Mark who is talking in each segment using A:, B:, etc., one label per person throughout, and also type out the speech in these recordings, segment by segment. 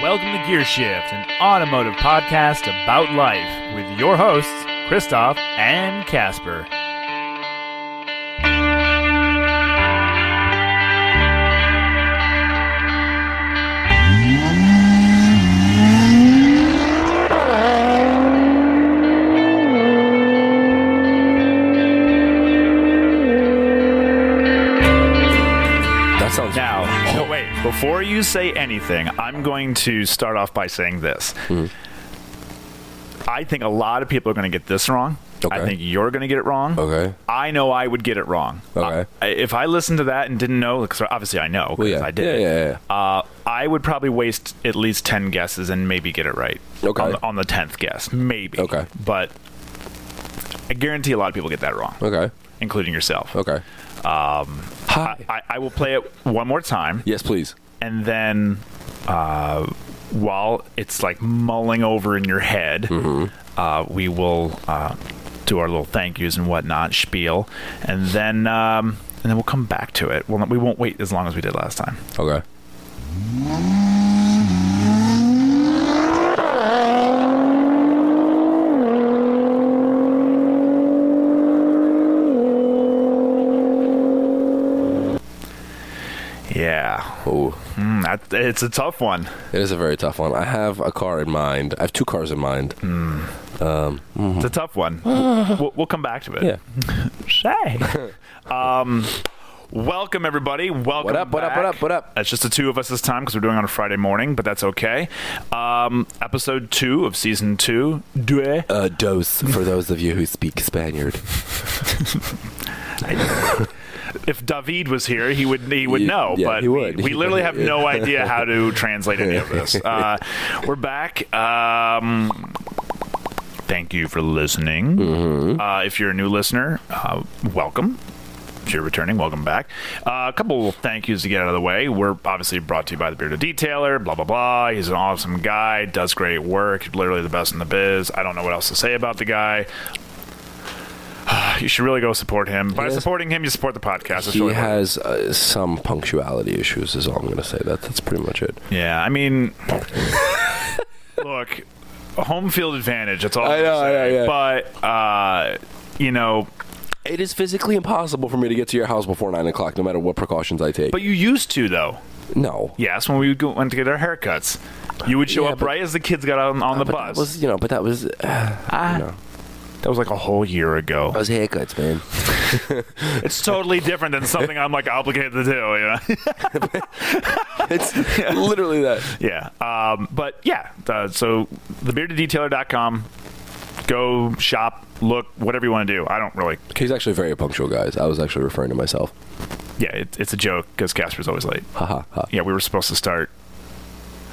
A: Welcome to Gear Shift, an automotive podcast about life with your hosts, Christof and Kacper. Now, wait, before you say anything, I'm going to start off by saying this. I think a lot of people are going to get this wrong. Okay. I think you're going to get it wrong. Okay. I know I would get it wrong. Okay. If I listened to that and didn't know, because obviously I know, because I did. I would probably waste at least 10 guesses and maybe get it right. Okay. On the 10th guess. Maybe. Okay. But I guarantee a lot of people get that wrong. Okay. Including yourself. Okay. I will play it one more time.
B: Yes, please.
A: And then while it's like mulling over in your head, we will do our little thank yous and whatnot, spiel, and then we'll come back to it. We won't wait as long as we did last time.
B: Okay.
A: Yeah.
B: Ooh.
A: It's a tough one.
B: It is a very tough one. I have a car in mind. I have two cars in mind.
A: It's a tough one. We'll come back to it.
B: Yeah.
A: Say. Welcome, everybody. Welcome back.
B: What up?
A: It's just the two of us this time because we're doing it on a Friday morning, but that's okay. Episode 2 of Season 2.
B: Dos, for those of you who speak Spaniard.
A: If David was here, he would know, but
B: he would.
A: We literally have no idea how to translate any of this. We're back. Thank you for listening. If you're a new listener, welcome. If you're returning, welcome back. A couple of thank yous to get out of the way. We're obviously brought to you by the Bearded Detailer, blah, blah, blah. He's an awesome guy, does great work, literally the best in the biz. I don't know what else to say about the guy. You should really go support him. By supporting him, you support the podcast.
B: He has some punctuality issues is all I'm going to say. That's pretty much it.
A: Yeah, I mean, look, home field advantage. That's all
B: I know. Yeah.
A: But, you know,
B: it is physically impossible for me to get to your house before 9 o'clock, no matter what precautions I take.
A: But you used to, though.
B: No.
A: Yes, when we went to get our haircuts. You would show up right as the kids got on the bus.
B: That was...
A: That was like a whole year ago.
B: Those haircuts, man.
A: It's totally different than something I'm like obligated to do, you know?
B: It's literally that.
A: Yeah. But yeah, so thebeardedetailer.com. Go shop, look, whatever you want to do. I don't really.
B: He's actually very punctual, guys. I was actually referring to myself.
A: Yeah, it's a joke because Casper's always late.
B: Ha.
A: Yeah, we were supposed to start.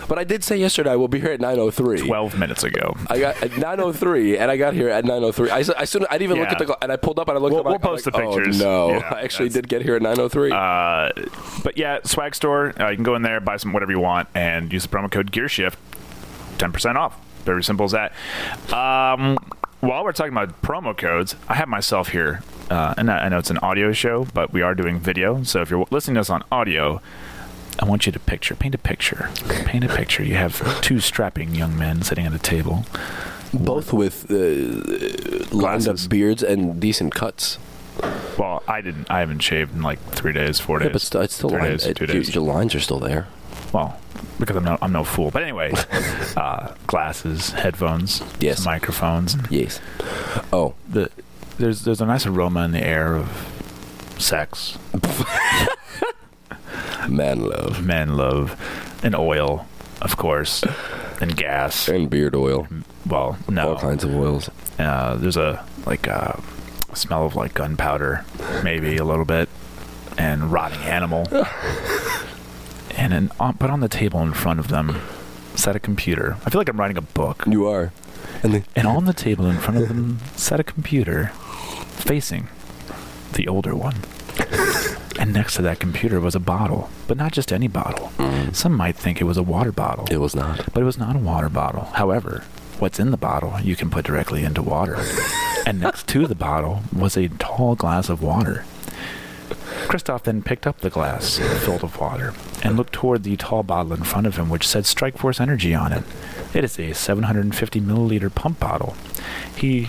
B: But I did say yesterday we'll be here at 9:03.
A: 12 minutes ago.
B: I got at 9:03, and I got here at 9:03. I didn't even look at the clock, and I pulled up and I looked at my.
A: We'll post the pictures.
B: Oh, no, yeah, I actually did get here at 9:03.
A: But yeah, swag store. You can go in there, buy some whatever you want, and use the promo code GearShift, 10% off. Very simple as that. While we're talking about promo codes, I have myself here, and I know it's an audio show, but we are doing video. So if you're listening to us on audio, I want you to paint a picture. You have two strapping young men sitting at a table.
B: Both with lined up beards and decent cuts.
A: Well, I haven't shaved in like 3 days, 4 days.
B: Yeah, but it's still
A: 3 days, 2 days.
B: Your lines are still there.
A: Well, because I'm no fool. But anyway, glasses, headphones,
B: yes,
A: microphones.
B: Yes. Oh,
A: there's a nice aroma in the air of sex.
B: Man love. And
A: oil, of course. And gas.
B: And beard oil.
A: Well, no.
B: All kinds of oils.
A: There's a smell of like gunpowder, maybe a little bit, and rotting animal. But on the table in front of them sat a computer. I feel like I'm writing a book.
B: You are.
A: And on the table in front of them sat a computer facing the older one. And next to that computer was a bottle, but not just any bottle. Some might think it was a water bottle.
B: It was not.
A: But it was not a water bottle. However, what's in the bottle you can put directly into water. And next to the bottle was a tall glass of water. Christof then picked up the glass filled with water and looked toward the tall bottle in front of him, which said Strikeforce Energy on it. It is a 750 milliliter pump bottle. He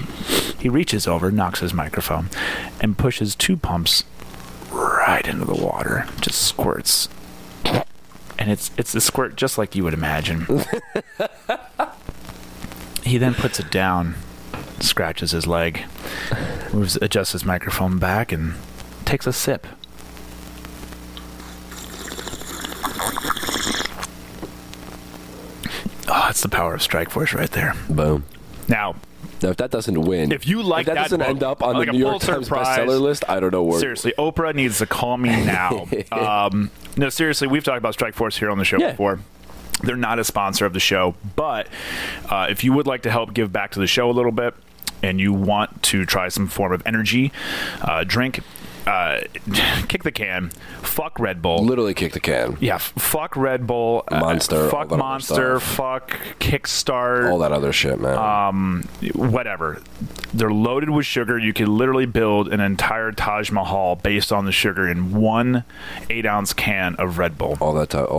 A: reaches over, knocks his microphone, and pushes 2 pumps right into the water. Just squirts. And it's a squirt just like you would imagine. He then puts it down, scratches his leg, adjusts his microphone back, and takes a sip. Oh, that's the power of Strikeforce right there.
B: Boom.
A: Now,
B: if that doesn't win,
A: if you like
B: that doesn't end up on the New York Times bestseller list, I don't know where.
A: Seriously, Oprah needs to call me now. No, seriously, we've talked about Strikeforce here on the show before. They're not a sponsor of the show, but if you would like to help give back to the show a little bit, and you want to try some form of energy drink, kick the can. Fuck Red Bull.
B: Literally kick the can.
A: Yeah, fuck Red Bull.
B: Monster.
A: Fuck Monster. Fuck Kickstart.
B: All that other shit, man.
A: Whatever. They're loaded with sugar. You could literally build an entire Taj Mahal based on the sugar in one 8-ounce can of Red Bull.
B: All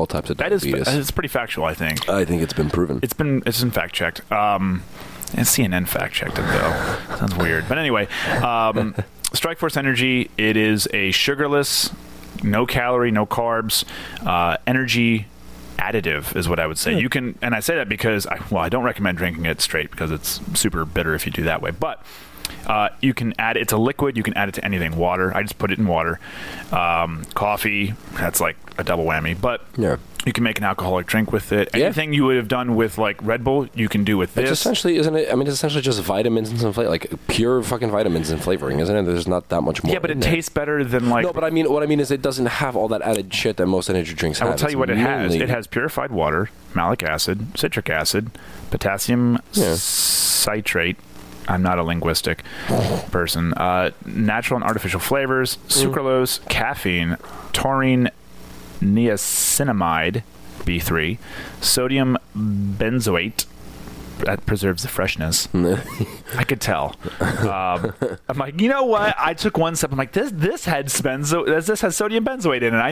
B: types of diabetes.
A: That is pretty factual, I think.
B: I think it's been proven.
A: It's been fact checked. And CNN fact checked it though. Sounds weird, but anyway. Strikeforce Energy, it is a sugarless, no calorie, no carbs, energy additive is what I would say. You can, and I say that because I don't recommend drinking it straight because it's super bitter if you do that way, but you can add it's a liquid. You can add it to anything. Water, I just put it in water. Coffee, that's like a double whammy, but you can make an alcoholic drink with it. Anything you would have done with like Red Bull, you can do with this.
B: It's essentially, isn't it? I mean, it's essentially just vitamins and some like pure fucking vitamins and flavoring, isn't it? There's not that much more.
A: Yeah, but it tastes better than like.
B: No, but I mean, what I mean is it doesn't have all that added shit that most energy drinks have.
A: I will tell you what it has. It has purified water, malic acid, citric acid, potassium citrate. I'm not a linguistic person. Natural and artificial flavors, sucralose, caffeine, taurine, niacinamide, B3, sodium benzoate, that preserves the freshness. I could tell. I'm like, you know what? I took one step. I'm like, this has sodium benzoate in it. I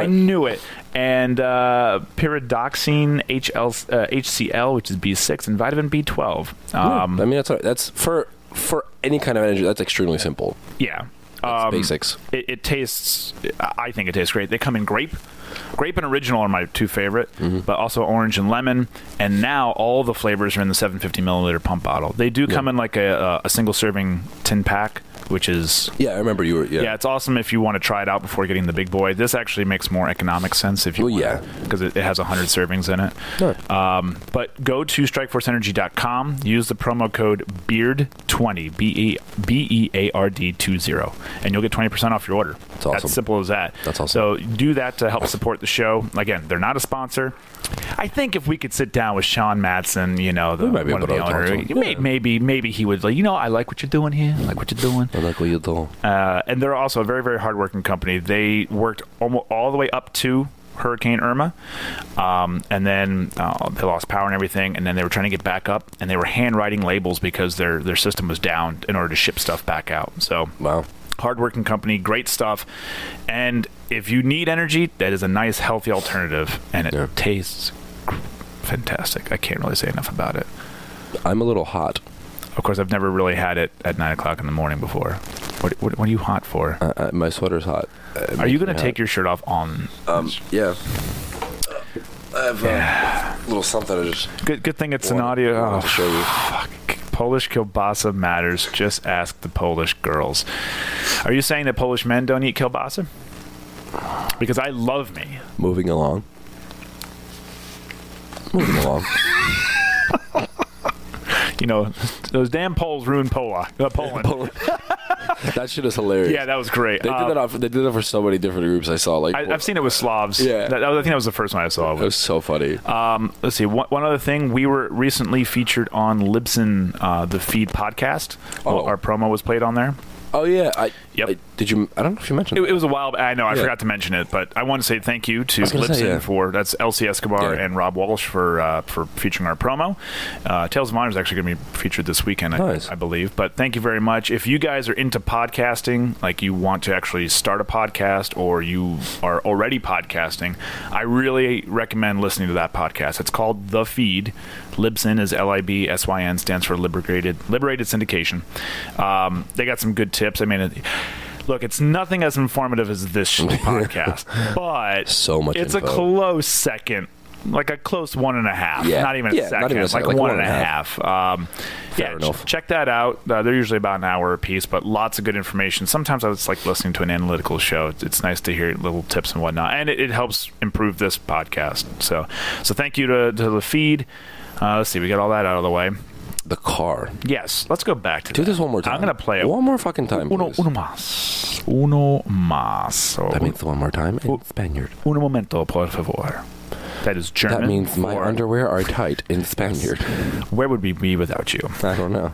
A: knew it. And pyridoxine, HCl, which is B6, and vitamin B12.
B: I mean, that's for any kind of energy. That's extremely simple.
A: Yeah.
B: Basics.
A: It tastes. I think it tastes great. They come in grape and original are my 2 favorite, but also orange and lemon. And now all the flavors are in the 750 milliliter pump bottle. They do come in like a single serving tin pack, which is
B: I remember you were
A: it's awesome if you want to try it out before getting the big boy. This actually makes more economic sense if you because it has 100 servings in it. But go to strikeforceenergy.com, use the promo code BEARD20 BEARD20 and you'll get 20% off your order.
B: That's awesome.
A: As simple as that.
B: That's awesome.
A: So do that to help support the show. Again, they're not a sponsor. I think if we could sit down with Sean Matson, one of the owners, maybe he would like, I like what you're doing here. I like what you're doing.
B: I like what you're doing.
A: And they're also a very, very hardworking company. They worked almost all the way up to Hurricane Irma, and then they lost power and everything, and then they were trying to get back up, and they were handwriting labels because their system was down in order to ship stuff back out. So
B: wow.
A: Hardworking company, great stuff. And if you need energy, that is a nice, healthy alternative, and it tastes fantastic. I can't really say enough about it.
B: I'm a little hot.
A: Of course, I've never really had it at 9 o'clock in the morning before. What are you hot for?
B: My sweater's hot.
A: Are you going to take your shirt off on?
B: Yeah. I have a little something to just...
A: Good thing it's an audio.
B: I'll show you.
A: Fuck. Polish kielbasa matters. Just ask the Polish girls. Are you saying that Polish men don't eat kielbasa? Because I love me.
B: Moving along.
A: Those damn Poles ruined Poland.
B: That shit is hilarious.
A: Yeah, that was great.
B: They did that for so many different groups I saw.
A: I've seen it with Slavs.
B: Yeah.
A: I think that was the first one I saw.
B: It was so funny.
A: Let's see. One other thing. We were recently featured on Libsyn, the Feed podcast. Our promo was played on there.
B: Oh, yeah.
A: Yep.
B: Did you? I don't know if you mentioned
A: it. It was a while. I know I forgot to mention it, but I want to say thank you to Libsyn for that's LC Escobar and Rob Walsh for featuring our promo. Tales of Honor is actually going to be featured this weekend, I believe. But thank you very much. If you guys are into podcasting, like you want to actually start a podcast or you are already podcasting, I really recommend listening to that podcast. It's called The Feed. Libsyn is LIBSYN, stands for Liberated Syndication. They got some good tips. I mean, look, it's nothing as informative as this podcast, but
B: so much
A: it's
B: info.
A: A close second, like a close 1.5.
B: Yeah.
A: Not even a second.
B: Not even a second,
A: like 1.5. Check that out. They're usually about an hour a piece, but lots of good information. Sometimes I just like listening to an analytical show. It's nice to hear little tips and whatnot, and it helps improve this podcast. So thank you to The Feed. Let's see, we got all that out of the way.
B: The car.
A: Yes, let's go back to
B: Do this one more time.
A: I'm going to play it.
B: One more fucking time,
A: Uno más. So,
B: that means one more time in Spaniard.
A: Un momento, por favor. That is German.
B: That means my underwear are tight in Spaniard.
A: Where would we be without you?
B: I don't know.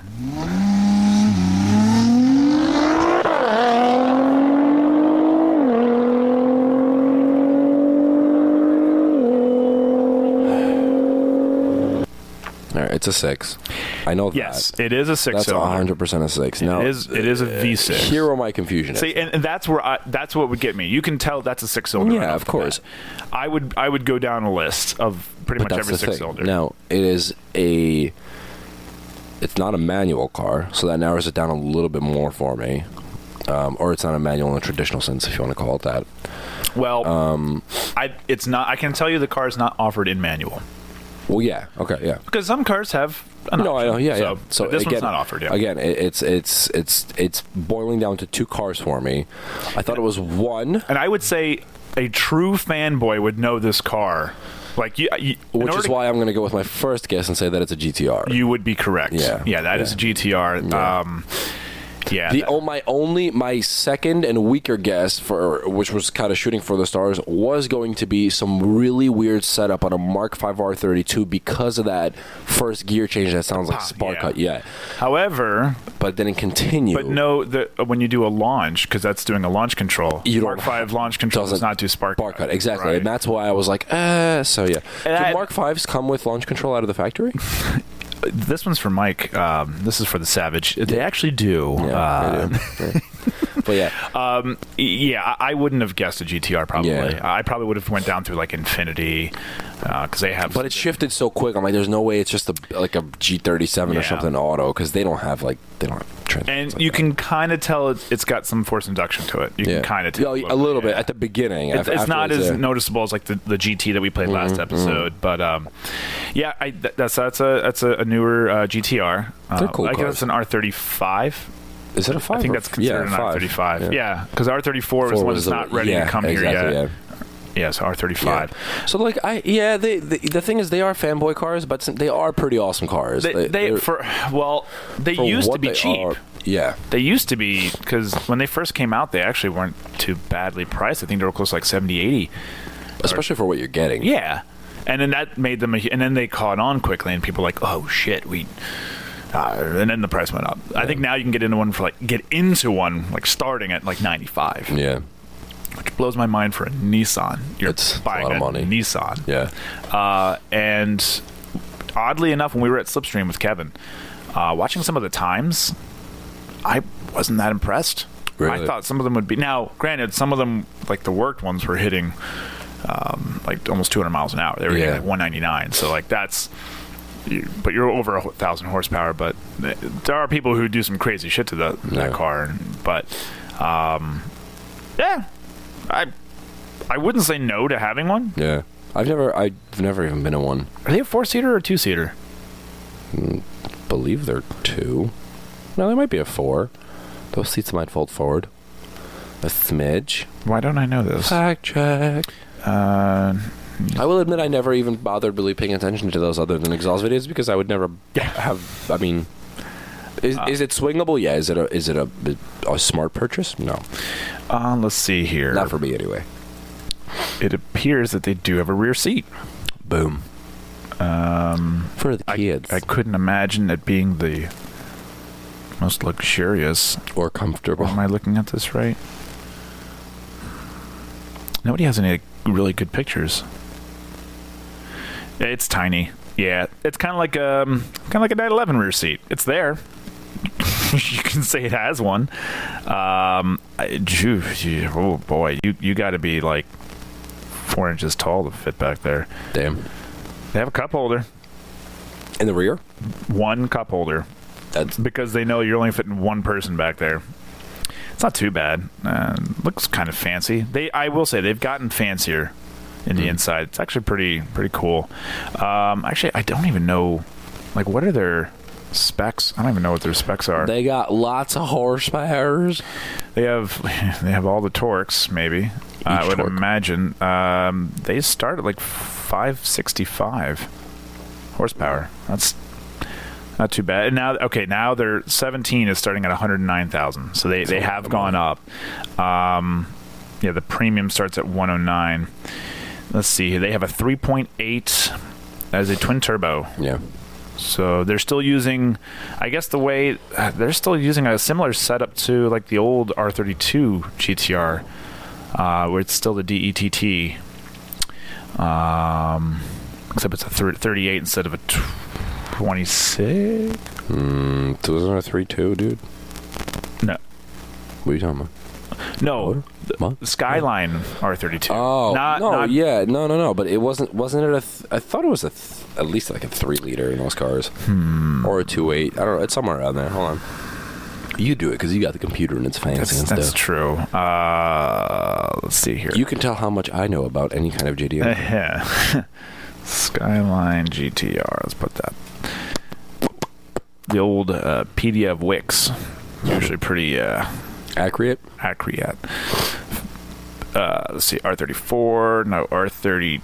B: All right, it's a 6. I know that.
A: Yes, it is a 6.
B: That's 100% a 6. Now,
A: it is a V6.
B: Here where my confusion is.
A: See, and that's where that's what would get me. You can tell that's a 6-cylinder.
B: Yeah, of course.
A: I would go down a list of pretty much every 6-cylinder.
B: Now, it's not a manual car, so that narrows it down a little bit more for me. Or it's not a manual in a traditional sense, if you want to call it that.
A: Well, it's not. I can tell you the car is not offered in manual.
B: Well, yeah. Okay, yeah.
A: Because some cars have an option.
B: No, I know. Yeah.
A: So this one's not offered. Yeah.
B: Again, it's boiling down to 2 cars for me. I thought it was 1,
A: and I would say a true fanboy would know this car. Like,
B: which is why I'm going to go with my first guess and say that it's a GTR.
A: You would be correct.
B: Yeah,
A: that is a GTR.
B: Yeah. My second and weaker guess which was kind of shooting for the stars was going to be some really weird setup on a Mark V R32 because of that first gear change that sounds like spark cut. Yeah.
A: However,
B: but then it continued.
A: But no, when you do a launch, because that's doing a launch control. Mark V launch control does not do spark cut.
B: Exactly,
A: right.
B: And that's why I was like, so yeah. Do Mark Vs come with launch control out of the factory?
A: This one's for Mike. This is for the Savage. They actually do.
B: Yeah, they do. But
A: I wouldn't have guessed a GTR probably. Yeah. I probably would have went down through like Infinity because they have.
B: But it shifted so quick. I'm like, there's no way it's just like a G37 or something auto because they don't have transmissions.
A: And you can kind of tell it's got some forced induction to it. You can kind of tell
B: a little bit at the beginning.
A: It's not as noticeable as like the GT that we played last episode, but that's a newer GTR.
B: They're cool.
A: I guess it's an R35.
B: Is it a 5?
A: I think that's considered an R35. Yeah, because R34 was the one that's not ready to come here yet. Yeah. Yes, R35.
B: Yeah. So the thing is, they are fanboy cars, but they are pretty awesome cars.
A: They used to be cheap.
B: Yeah,
A: they used to be because when they first came out, they actually weren't too badly priced. I think they were close to like 70, 80.
B: Especially for what you're getting.
A: Yeah, and then that made them, and then they caught on quickly, and people were like, oh shit, and then the price went up. Yeah. I think now you can get into one starting at like 95.
B: Yeah.
A: Which blows my mind for a Nissan.
B: It's buying a lot of money.
A: Nissan.
B: Yeah.
A: And oddly enough, when we were at Slipstream with Kevin, watching some of the times, I wasn't that impressed.
B: Really?
A: I thought some of them would be. Now, granted, some of them, like the worked ones, were hitting like almost 200 miles an hour. They were hitting like 199. So like that's. But you're over 1,000 horsepower. But there are people who do some crazy shit to that car. But I wouldn't say no to having one.
B: Yeah, I've never even been in one.
A: Are they a 4-seater or a 2-seater?
B: Believe they're 2. No, they might be a 4. Those seats might fold forward a smidge.
A: Why don't I know this?
B: Fact check. I will admit I never even bothered really paying attention to those other than exhaust videos because I would never have. I mean, is it swingable? Yeah. Is it a smart purchase? No.
A: Let's see here.
B: Not for me anyway.
A: It appears that they do have a rear seat.
B: Boom.
A: For
B: the kids.
A: I couldn't imagine it being the Most luxurious.
B: Or comfortable.
A: Am I looking at this right? Nobody has any really good pictures. It's tiny. Yeah, it's kind of like a 911 rear seat. It's there. You can say it has one. Oh boy, you got to be like 4 inches tall to fit back there.
B: Damn.
A: They have a cup holder
B: in the rear.
A: One cup holder. That's because they know you're only fitting one person back there. It's not too bad. Looks kind of fancy. I will say they've gotten fancier in the inside. It's actually pretty cool. Actually, I don't even know. Like, what are their specs? I don't even know what their specs are.
B: They got lots of horsepower.
A: They have all the torques. Maybe I would imagine. They start at like 565 horsepower. That's not too bad. And now their 17 is starting at 109,000. So they have gone up. The premium starts at 109. Let's see. They have a 3.8 as a twin turbo.
B: Yeah.
A: So they're still using, I guess they're still using a similar setup to like the old R32 GTR, where it's still the DETT. Except it's a 38 instead of a 26.
B: So it wasn't a 3.2, dude?
A: No.
B: What are you talking about?
A: No, the Skyline R32.
B: Oh, no. But it wasn't it I thought it was at least like a 3-liter in those cars. Or a 2.8. I don't know. It's somewhere around there. Hold on. You do it because you got the computer and it's fancy and stuff.
A: That's true. Let's see here.
B: You can tell how much I know about any kind of GTR.
A: Yeah. Skyline GTR. Let's put that. The old PDF Wix. Usually pretty...
B: Accurate.
A: Let's see, R34, no, R32,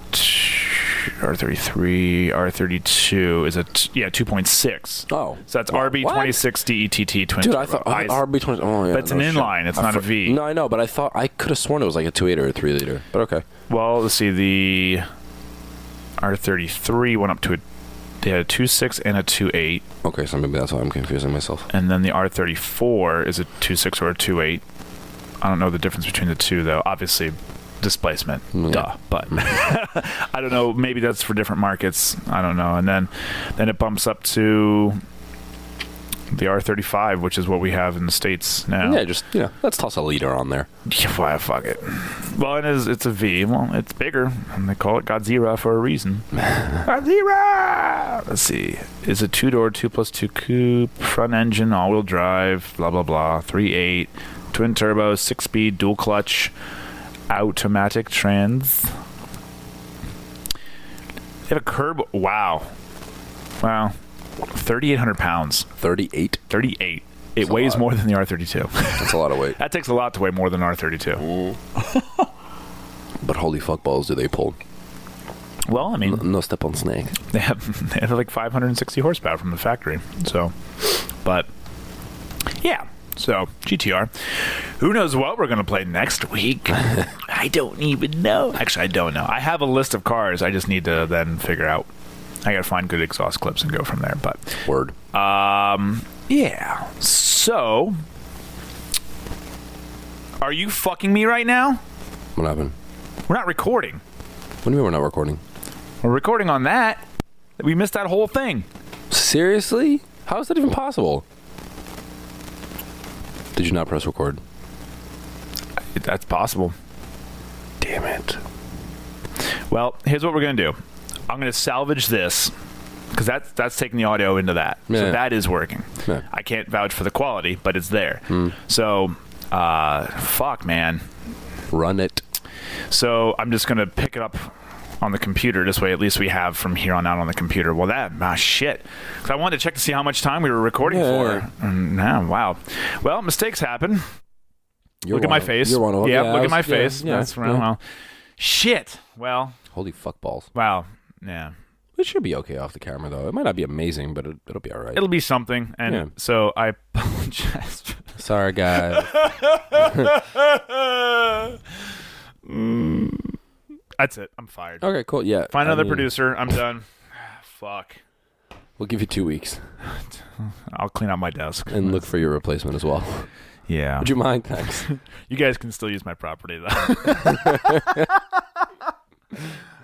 A: R33, R32 is 2.6.
B: Oh.
A: So that's RB26 DETT twin.
B: Dude, I thought RB20. Oh, yeah.
A: But it's an inline. It's not a V.
B: No, I know, but I could have sworn it was like a 2.8 or a 3-liter. But okay.
A: Well, let's see, the R33 went up to they had a 2.6 and a 2.8.
B: Okay, so maybe that's why I'm confusing myself.
A: And then the R34 is a 2.6 or a 2.8. I don't know the difference between the two, though. Obviously, displacement. Duh. But I don't know. Maybe that's for different markets. I don't know. And then it bumps up to the R35, which is what we have in the States now.
B: Yeah, just, let's toss a liter on there.
A: Yeah, why, fuck it. Well, it's a V. Well, it's bigger, and they call it Godzilla for a reason. Godzilla! Let's see. It's a 2-door, 2+2 coupe, front engine, all-wheel drive, blah, blah, blah, 3.8, twin turbo, 6-speed, dual clutch, automatic trans. They have a curb. Wow. 3,800 pounds.
B: 38?
A: 38. It weighs more than the R32.
B: That's a lot of weight.
A: That takes a lot to weigh more than R32.
B: But holy fuck balls do they pull.
A: Well, I mean...
B: No step on snake.
A: They have like 560 horsepower from the factory. So, but, yeah. So, GTR. Who knows what we're going to play next week? I don't even know. Actually, I don't know. I have a list of cars. I just need to then figure out. I got to find good exhaust clips and go from there. But
B: word.
A: Yeah. So, are you fucking me right now?
B: What happened?
A: We're not recording.
B: What do you mean we're not recording?
A: We're recording on that. We missed that whole thing.
B: Seriously? How is that even possible? Did you not press record?
A: That's possible.
B: Damn it.
A: Well, here's what we're going to do. I'm going to salvage this because that's taking the audio into that. Yeah. So that is working. Yeah. I can't vouch for the quality, but it's there. So, fuck, man.
B: Run it.
A: So I'm just going to pick it up on the computer. This way, at least we have from here on out on the computer. Well, shit. Because I wanted to check to see how much time we were recording for. Wow. Well, mistakes happen. Look at my face.
B: You're one of them.
A: Yeah, look at my face. Yeah, that's right. Well, shit. Well.
B: Holy fuck balls.
A: Wow. Yeah.
B: It should be okay off the camera, though. It might not be amazing, but it'll be all right.
A: It'll be something. And so I apologize.
B: Sorry, guys.
A: That's it. I'm fired.
B: Okay, cool. Yeah.
A: Find another producer. I'm done. Fuck.
B: We'll give you 2 weeks.
A: I'll clean out my desk.
B: And look for your replacement as well.
A: Yeah.
B: Would you mind? Thanks.
A: You guys can still use my property, though.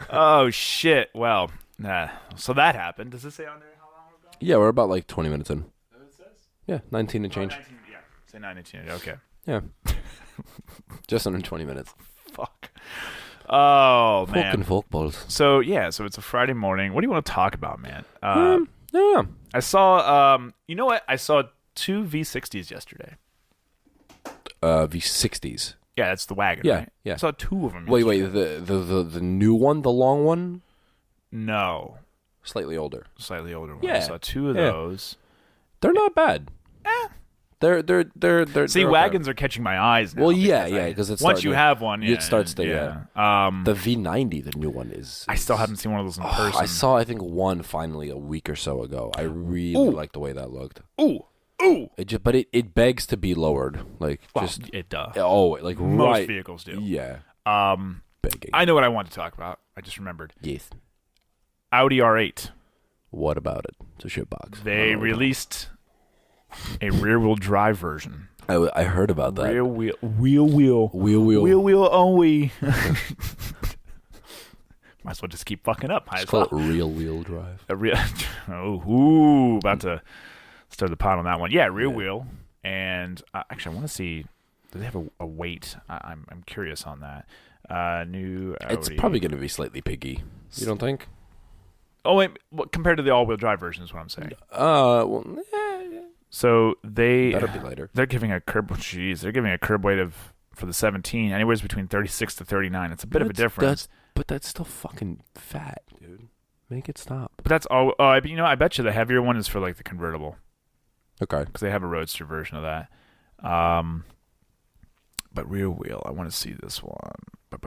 A: Oh, shit. Well, so that happened. Does it say on there how long ago?
B: Yeah, we're about like 20 minutes in. Is that what it says? Yeah, 19 and change.
A: 19, yeah. Say 19. Okay.
B: Yeah. Just under 20 minutes.
A: Fuck. Oh, man.
B: Fucking folk balls.
A: So, yeah, so it's a Friday morning. What do you want to talk about, man?
B: Yeah.
A: I saw, you know what? I saw 2 V60s yesterday.
B: V60s.
A: Yeah, that's the wagon, right?
B: Yeah.
A: I saw 2 of them.
B: Wait, the new one, the long one?
A: No.
B: Slightly older
A: one.
B: Yeah.
A: I saw 2 of those.
B: They're not bad. They're
A: See, wagons are catching my eyes now.
B: Well, yeah, because it's
A: once you have one,
B: it starts to the V90, the new one is.
A: I still haven't seen one of those in person.
B: I saw, I think, one finally a week or so ago. I really liked the way that looked.
A: Ooh.
B: But it begs to be lowered, like
A: it does.
B: Oh, like
A: most vehicles do.
B: Yeah. Begging.
A: I know what I want to talk about. I just remembered.
B: Yes.
A: Audi R8.
B: What about it? It's a shitbox.
A: They released a rear-wheel drive version.
B: I heard about that.
A: Wheel only. Might as well just keep fucking up.
B: It's called real wheel drive.
A: About to stir the pot on that one. Yeah, rear wheel. And actually, I want to see. Do they have a weight? I'm curious on that. New Audi.
B: It's probably going to be slightly piggy. You don't think?
A: Oh wait, compared to the all-wheel drive version is what I'm saying. So they
B: better be lighter.
A: They're giving a curb. They're giving a curb weight for the 17 anywhere between 36 to 39. It's a bit of a difference.
B: But that's still fucking fat, dude. Make it stop.
A: But that's all. I bet you the heavier one is for like the convertible.
B: Okay.
A: Because they have a roadster version of that. But rear wheel, I want to see this one. I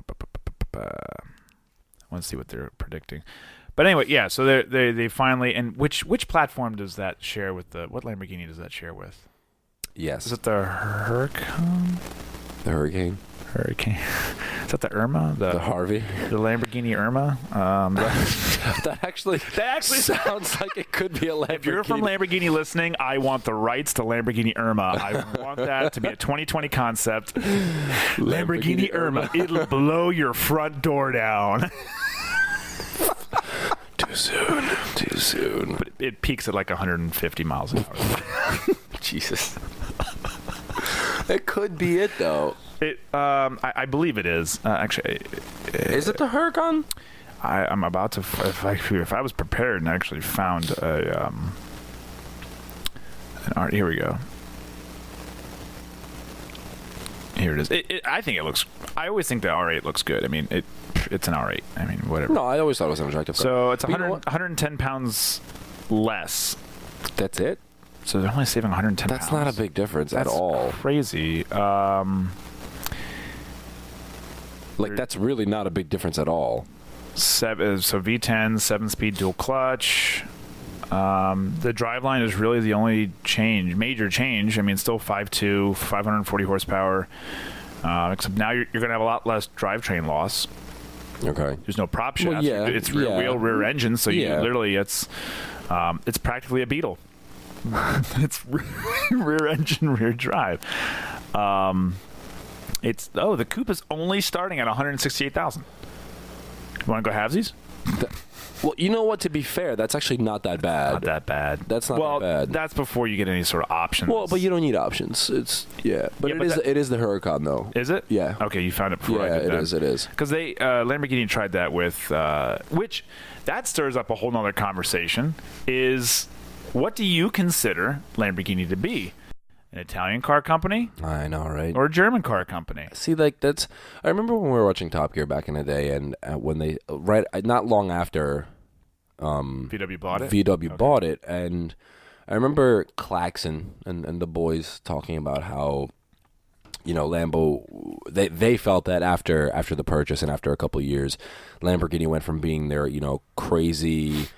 A: want to see what they're predicting. But anyway, yeah. So they finally, and which platform does that share with what Lamborghini does that share with?
B: Yes.
A: Is it the Huracan?
B: The Hurricane.
A: Is that the Irma?
B: The Harvey.
A: The Lamborghini Irma.
B: That actually sounds like it could be a Lamborghini.
A: If you're from Lamborghini listening, I want the rights to Lamborghini Irma. I want that to be a 2020 concept. Lamborghini Irma. It'll blow your front door down.
B: Too soon.
A: But it peaks at like 150 miles an hour.
B: Jesus. It could be it, though.
A: I believe it is. Actually,
B: is it the Huracan?
A: I'm about to. If I was prepared and actually found an art. Here we go. Here it is. I think it looks. I always think the R8 looks good. I mean, it's an R8. I mean, whatever.
B: No, I always thought it was an attractive car.
A: So it's 110 pounds less.
B: That's it?
A: So they're only saving 110 pounds.
B: That's not a big difference at all.
A: Crazy.
B: That's really not a big difference at all.
A: So V10, 7-speed dual clutch. The driveline is really the only major change. I mean, still 5.2, 540 horsepower. Except now you're going to have a lot less drivetrain loss.
B: Okay.
A: There's no prop shaft.
B: Well, yeah,
A: it's rear wheel, rear engine. So you literally, it's practically a Beetle. It's rear engine, rear drive. The coupe is only starting at 168,000. You want to go halvesies?
B: Well, you know what? To be fair, that's actually not that bad.
A: Not that bad.
B: That's not that bad.
A: That's before you get any sort of options.
B: Well, but you don't need options. It is the Huracan though.
A: Is it?
B: Yeah.
A: Okay, you found it before.
B: Yeah, it is.
A: Because Lamborghini tried that with which that stirs up a whole nother conversation. Is what do you consider Lamborghini to be? An Italian car company?
B: I know, right?
A: Or a German car company?
B: See, I remember when we were watching Top Gear back in the day, and when they not long after
A: VW bought it.
B: VW bought it, and I remember Klaxon and the boys talking about how, Lambo, they felt that after the purchase and after a couple of years, Lamborghini went from being their crazy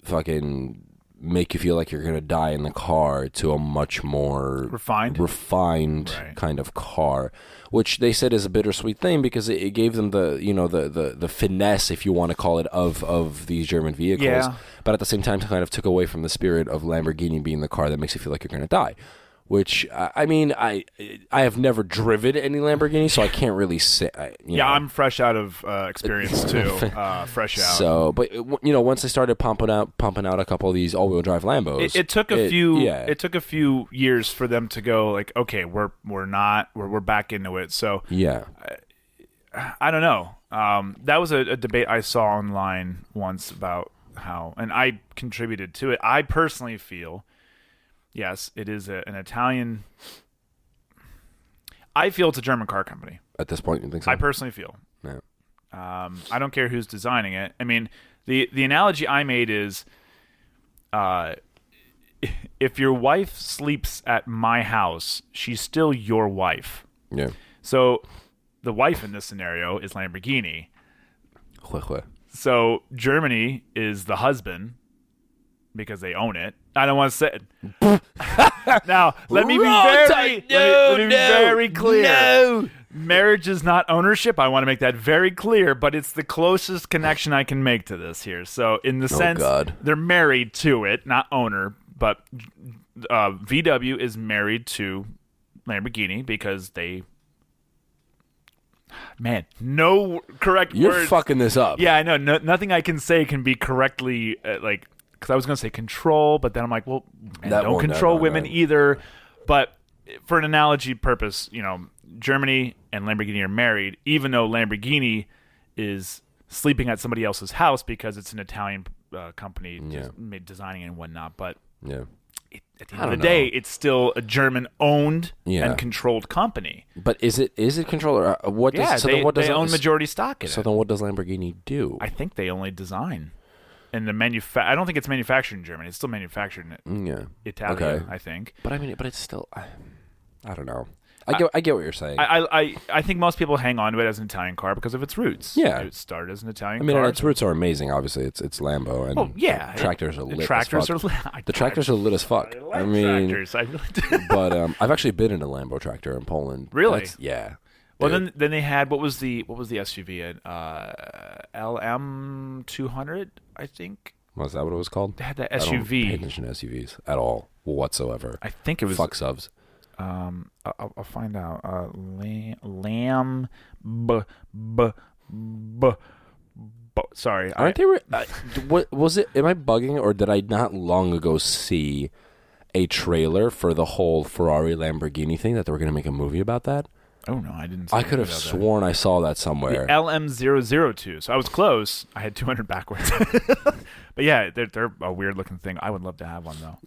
B: fucking make you feel like you're going to die in the car to a much more refined right. kind of car, which they said is a bittersweet thing because it gave them the finesse, if you want to call it, of these German vehicles. Yeah. But at the same time, kind of took away from the spirit of Lamborghini being the car that makes you feel like you're going to die. Which, I mean, I have never driven any Lamborghini, so I can't really say.
A: I'm fresh out of experience, too. Fresh out.
B: So, but, once they started pumping out a couple of these all-wheel drive Lambos.
A: It took a few years for them to go, like, okay, we're back into it. So,
B: yeah.
A: I don't know. That was a debate I saw online once about how, and I contributed to it. I personally feel... Yes, it is an Italian... I feel it's a German car company.
B: At this point, you think so?
A: I personally feel.
B: Yeah.
A: I don't care who's designing it. I mean, the analogy I made is... if your wife sleeps at my house, she's still your wife.
B: Yeah.
A: So, the wife in this scenario is Lamborghini. So, Germany is the husband... because they own it. I don't want to say it. Now, let me be very clear. No. Marriage is not ownership. I want to make that very clear, but it's the closest connection I can make to this here. So, in the sense, they're married to it, not owner, but VW is married to Lamborghini because they... Man, no correct words.
B: You're fucking this up.
A: Yeah, I know. Nothing I can say can be correctly, because I was going to say control, but then I'm like, well, don't control women either. But for an analogy purpose, Germany and Lamborghini are married, even though Lamborghini is sleeping at somebody else's house because it's an Italian company designing and whatnot. But at the end of the day, it's still a German-owned and controlled company.
B: But is it controlled? What does,
A: they own majority stock in it.
B: So then what does Lamborghini do?
A: I think they only design. And I don't think it's manufactured in Germany. It's still manufactured in Italy, I think.
B: But I mean, it's still, I don't know. I get what you're saying.
A: I think most people hang on to it as an Italian car because of its roots.
B: Yeah,
A: it started as an Italian
B: car.
A: I mean,
B: its roots are amazing. Obviously, it's Lambo, and tractors are lit. The tractors are lit as fuck.
A: I mean, tractors. I really do.
B: But I've actually been in a Lambo tractor in Poland.
A: Really?
B: Yeah.
A: Well, then they had what was the SUV? LM200, I think.
B: Was that what it was called?
A: They had that SUV.
B: I don't pay attention to SUVs at all whatsoever.
A: I think it was
B: fuck subs.
A: I'll find out. Lamb. Sorry.
B: Aren't they? What was it? Am I bugging, or did I not long ago see a trailer for the whole Ferrari Lamborghini thing that they were going to make a movie about that?
A: Oh no, I didn't.
B: I could have sworn I saw that somewhere.
A: The LM002. So I was close. I had 200 backwards. But yeah, they're a weird looking thing. I would love to have one though.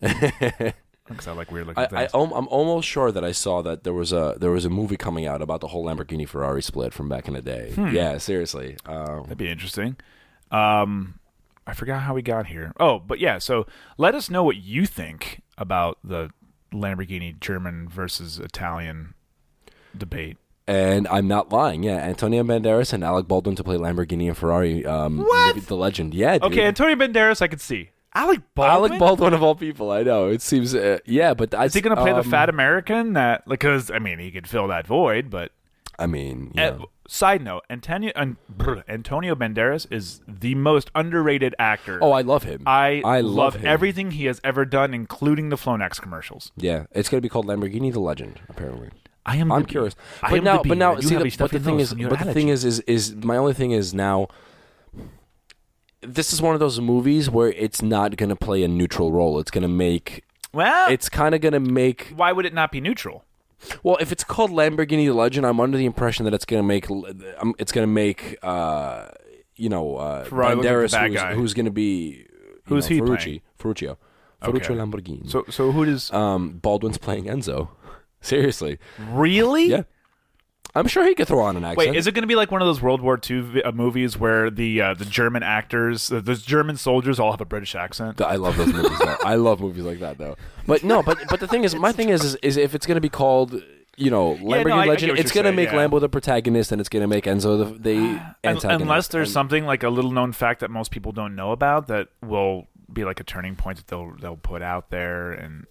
A: Because I like weird looking things.
B: I'm almost sure that I saw that there was a movie coming out about the whole Lamborghini Ferrari split from back in the day. Yeah, seriously.
A: That'd be interesting. I forgot how we got here. Oh, but yeah. So let us know what you think about the Lamborghini German versus Italian debate.
B: And I'm not lying. Yeah, Antonio Banderas and Alec Baldwin to play Lamborghini and Ferrari.
A: What?
B: The legend. Yeah, dude.
A: Okay, Antonio Banderas I could see. Alec Baldwin
B: of all people. I know. It seems... but...
A: Is he going to play the fat American? Because, I mean, he could fill that void, but...
B: I mean...
A: Side note, Antonio Banderas is the most underrated actor.
B: Oh, I love him.
A: I love him. Everything he has ever done, including the Flonex commercials.
B: Yeah, it's going to be called Lamborghini the Legend, apparently.
A: I'm
B: curious. But now, see, the thing is my only thing is now, this is one of those movies where it's not going to play a neutral role. It's going to make...
A: Well...
B: It's kind of going to make...
A: Why would it not be neutral?
B: Well, if it's called Lamborghini the Legend, I'm under the impression that it's going to make... Banderas, who's going to be...
A: Who's he playing?
B: Ferruccio Lamborghini.
A: So who does...
B: Baldwin's playing Enzo. Seriously.
A: Really?
B: Yeah. I'm sure he could throw on an accent.
A: Wait, is it going to be like one of those World War II movies where the German actors, the German soldiers all have a British accent?
B: I love those movies. I love movies like that, though. But no, but the thing is, my thing is if it's going to be called, Lamborghini Legend, it's going to make Lambo the protagonist, and it's going to make Enzo the antagonist.
A: Unless there's something like a little known fact that most people don't know about that will be like a turning point that they'll put out there, and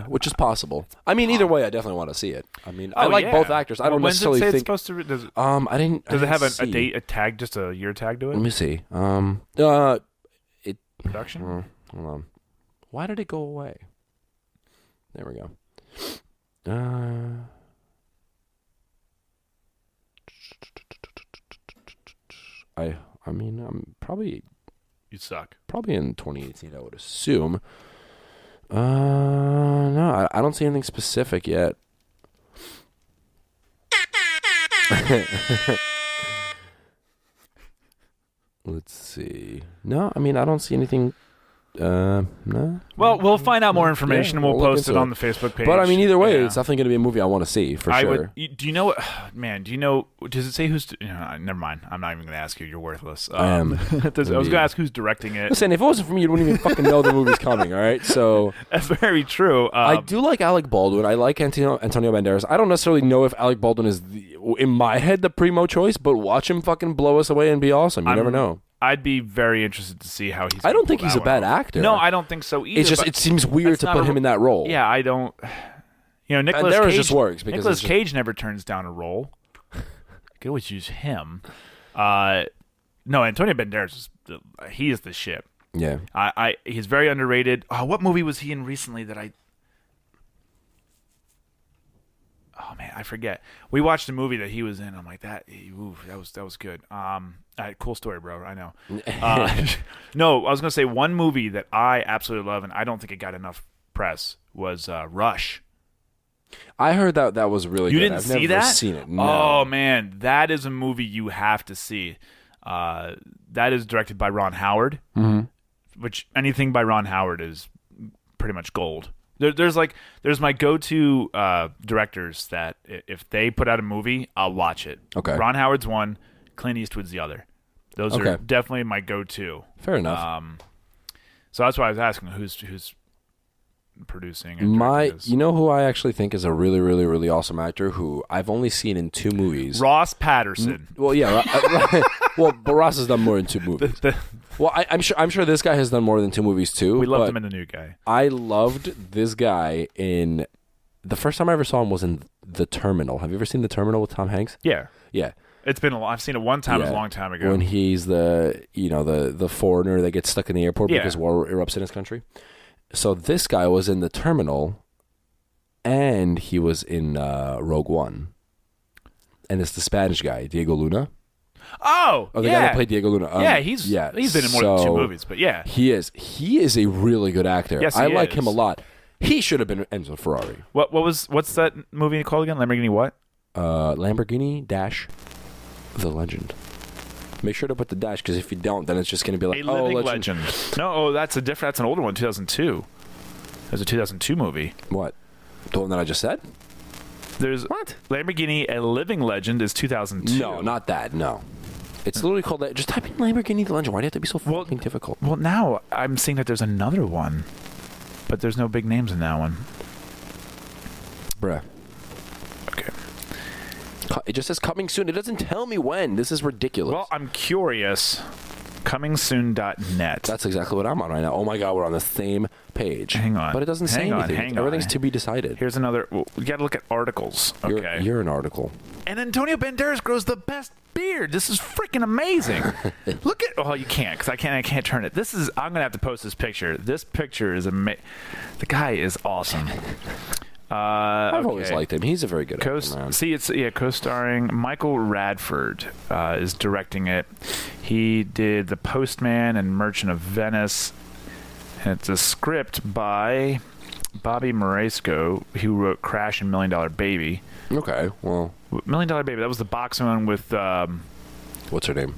B: which is possible. I mean, either way, I definitely want to see it. I mean, I like both actors. I don't necessarily think
A: it's supposed to. Does it have a date, a tag, just a year tag to it?
B: Let me see.
A: Production.
B: Hold on. Why did it go away? There we go. I mean, I'm probably.
A: You suck.
B: Probably in 2018, I would assume. No, I don't see anything specific yet. Let's see. No, I mean, I don't see anything. No.
A: Well, we'll find out more information and we'll post it on the Facebook page.
B: But I mean, either way, it's definitely going to be a movie I want to see for sure.
A: Do you know what, man? Do you know? Does it say who's? Never mind. I'm not even going to ask you. You're worthless.
B: I
A: was going to ask who's directing it.
B: Listen, if it wasn't for me, you wouldn't even fucking know the movie's coming. All right, so
A: that's very true.
B: I do like Alec Baldwin. I like Antonio Banderas. I don't necessarily know if Alec Baldwin is in my head the primo choice, but watch him fucking blow us away and be awesome. You never know.
A: I'd be very interested to see how he's.
B: I don't think he's a bad actor.
A: No, I don't think so either.
B: It's just it seems weird to put him in that role.
A: Yeah, I don't. Nicolas Cage
B: just works because
A: Nicolas Cage never turns down a role. Could always use him. No, Antonio Banderas he is the shit.
B: Yeah,
A: he's very underrated. What movie was he in recently that I? Oh man, I forget. We watched a movie that he was in. I'm like that. That was good. Cool story, bro. I know. No, I was gonna say one movie that I absolutely love, and I don't think it got enough press was Rush.
B: I heard that was really
A: good.
B: You
A: didn't see that?
B: I've never seen it. No.
A: Oh man, that is a movie you have to see. That is directed by Ron Howard, which anything by Ron Howard is pretty much gold. There's my go-to directors that if they put out a movie, I'll watch it.
B: Okay.
A: Ron Howard's one, Clint Eastwood's the other. Those are definitely my go-to.
B: Fair enough.
A: So that's why I was asking who's producing. And
B: you know who I actually think is a really, really, really awesome actor who I've only seen in 2 movies.
A: Ross Patterson.
B: Well, yeah. Well, but Ross has done more than 2 movies. Well, I'm sure this guy has done more than 2 movies too.
A: We loved him in The New Guy.
B: I loved this guy in the first time I ever saw him was in The Terminal. Have you ever seen The Terminal with Tom Hanks?
A: Yeah.
B: Yeah.
A: It's been I've seen it one time. It was a long time ago.
B: When he's the foreigner that gets stuck in the airport because war erupts in his country. So this guy was in The Terminal, and he was in Rogue One. And it's the Spanish guy, Diego Luna.
A: Oh,
B: the guy that played Diego Luna.
A: He's been in more than 2 movies, but yeah.
B: He is a really good actor.
A: Yes,
B: I like him a lot. He should have been Enzo Ferrari.
A: What's that movie called again? Lamborghini what?
B: Lamborghini Dash The Legend. Make sure to put the dash, because if you don't, then it's just going to be like,
A: Legend. No, that's an older one, 2002. There's a 2002 movie.
B: What? The one that I just said?
A: There's what? Lamborghini A Living Legend is 2002.
B: No, not that. No. It's literally called that. Just type in Lamborghini The Legend. Why do you have to be so fucking difficult?
A: Well, now I'm seeing that there's another one, but there's no big names in that one.
B: Bruh.
A: Okay.
B: It just says coming soon. It doesn't tell me when. This is ridiculous.
A: Well, I'm curious. ComingSoon.net.
B: That's exactly what I'm on right now. Oh my God, we're on the same page.
A: Hang on.
B: But it doesn't say anything. Everything's to be decided.
A: Here's another. We got to look at articles. Okay.
B: You're an article.
A: And Antonio Banderas grows the best beard. This is freaking amazing. Look at. Oh, you can't, because I can't turn it. I'm gonna have to post this picture. This picture is amazing. The guy is awesome.
B: I've always liked him. He's a very good actor.
A: See, it's co-starring Michael Radford is directing it. He did The Postman and Merchant of Venice. And it's a script by Bobby Moresco, who wrote Crash and $1 Million Baby.
B: Okay, well,
A: $1 Million Baby. That was the boxing one with.
B: What's her name?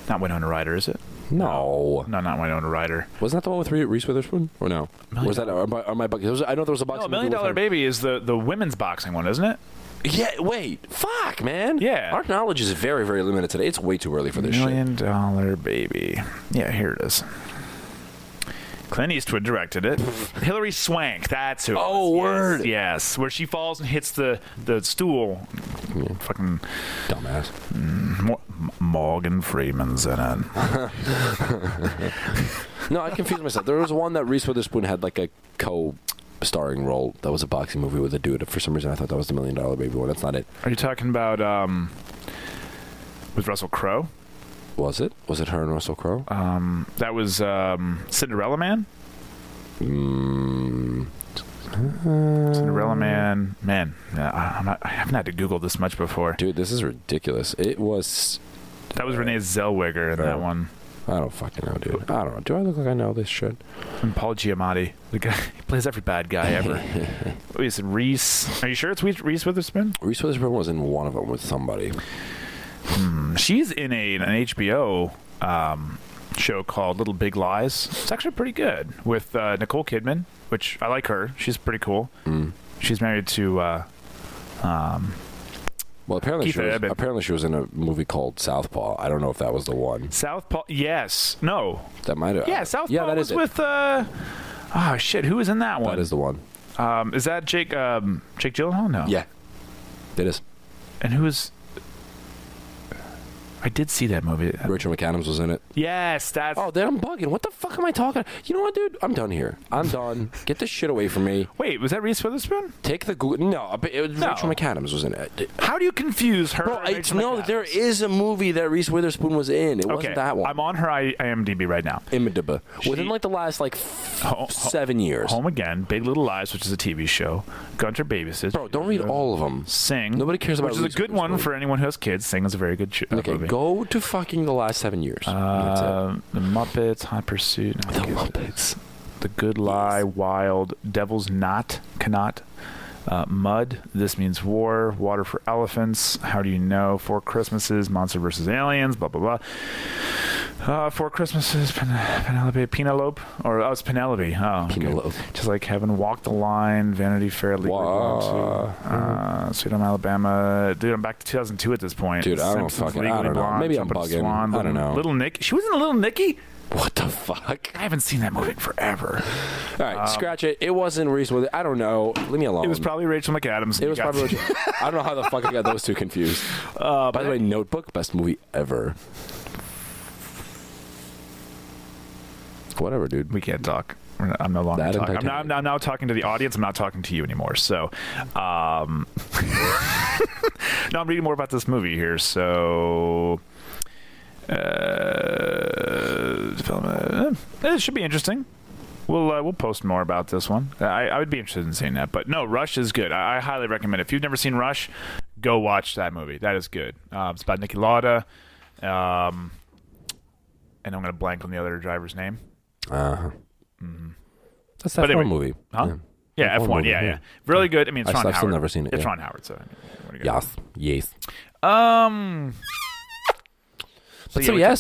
A: Not Winona Ryder, is it?
B: No,
A: not Winona Ryder.
B: Wasn't that the one with Reese Witherspoon? Or no? Was that? Are my buckets? I know there was a boxing.
A: No, $1 Million Baby is the women's boxing one, isn't it?
B: Yeah. Wait. Fuck, man.
A: Yeah.
B: Our knowledge is very, very limited today. It's way too early for this shit.
A: $1 Million Baby. Yeah, here it is. Clint Eastwood directed it. Hilary Swank, that's who.
B: Oh, word.
A: Yes, where she falls and hits the stool.
B: Yeah.
A: Fucking
B: dumbass.
A: Morgan Freeman's in it.
B: No, I confused myself. There was one that Reese Witherspoon had like a co-starring role. That was a boxing movie with a dude. For some reason, I thought that was the $1 Million Baby one. That's not it.
A: Are you talking about with Russell Crowe?
B: Was it? Was it her and Russell Crowe?
A: That was Cinderella Man. Cinderella Man. Man, I haven't had to Google this much before.
B: Dude, this is ridiculous. It was.
A: That was Renee Zellweger in that one.
B: I don't fucking know, dude. I don't know. Do I look like I know this shit?
A: And Paul Giamatti, the guy, he plays every bad guy ever. Wait, is it Reese? Are you sure it's Reese Witherspoon?
B: Reese Witherspoon was in one of them with somebody.
A: She's in an HBO show called Little Big Lies. It's actually pretty good with Nicole Kidman, which I like her. She's pretty cool. She's married to.
B: Well, apparently she was in a movie called Southpaw. I don't know if that was the one.
A: Southpaw? Yes. No.
B: That might have.
A: Yeah, Southpaw was with. Oh shit! Who was in that one?
B: That is the one.
A: Is that Jake Gyllenhaal? No.
B: Yeah. It is.
A: And who was? I did see that movie.
B: Rachel McAdams was in it.
A: Yes, that's...
B: Oh, then I'm bugging. What the fuck am I talking? You know what, dude? I'm done here. I'm done. Get this shit away from me.
A: Wait, was that Reese Witherspoon?
B: Take the Google... No, it was Rachel McAdams was in it.
A: How do you confuse her and Rachel McAdams?
B: There is a movie that Reese Witherspoon was in. It wasn't that one.
A: I'm on her IMDb right now.
B: IMDb. Within like the last 7 years.
A: Home Again, Big Little Lies, which is a TV show. Gunter Babysits.
B: Bro, don't read all of them.
A: Sing.
B: Nobody cares about
A: Which is a good one for anyone who has kids. Sing is a very good movie.
B: Okay, go to fucking the last 7 years.
A: The Muppets, Hot Pursuit.
B: The Muppets.
A: The Good Lie, Wild, Devil's Knot, Cannot, Mud, This Means War, Water for Elephants, How Do You Know, Four Christmases, Monster vs. Aliens, blah, blah, blah. Four Christmases, Penelope, or it's Penelope. Oh,
B: Penelope.
A: Okay. Just Like Heaven, Walk the Line, Vanity Fair, Sweet Home Alabama. Dude, I'm back to 2002 at this point.
B: Dude, I don't know.
A: Blonde,
B: maybe I'm bugging.
A: Swan,
B: I don't know.
A: Little Nicky. She was in Little Nicky?
B: What the fuck?
A: I haven't seen that movie in forever.
B: All right, scratch it. It wasn't Reese Witherspoon. I don't know. Leave me alone.
A: It was probably Rachel McAdams.
B: It was probably Rachel. I don't know how the fuck I got those two confused. By the way, Notebook, best movie ever. Whatever, dude.
A: We can't talk. I'm no longer talking. I'm now talking to the audience. I'm not talking to you anymore. So, no, I'm reading more about this movie here. So, it should be interesting. We'll post more about this one. I would be interested in seeing that. But no, Rush is good. I highly recommend it. If you've never seen Rush, go watch that movie. That is good. It's about Niki Lauda. And I'm going to blank on the other driver's name.
B: That's that F1 movie.
A: Huh? Yeah, F1. Movie. Yeah. Really good. I mean, it's Ron Howard. I've still
B: never seen it.
A: It's Ron Howard. So,
B: yes.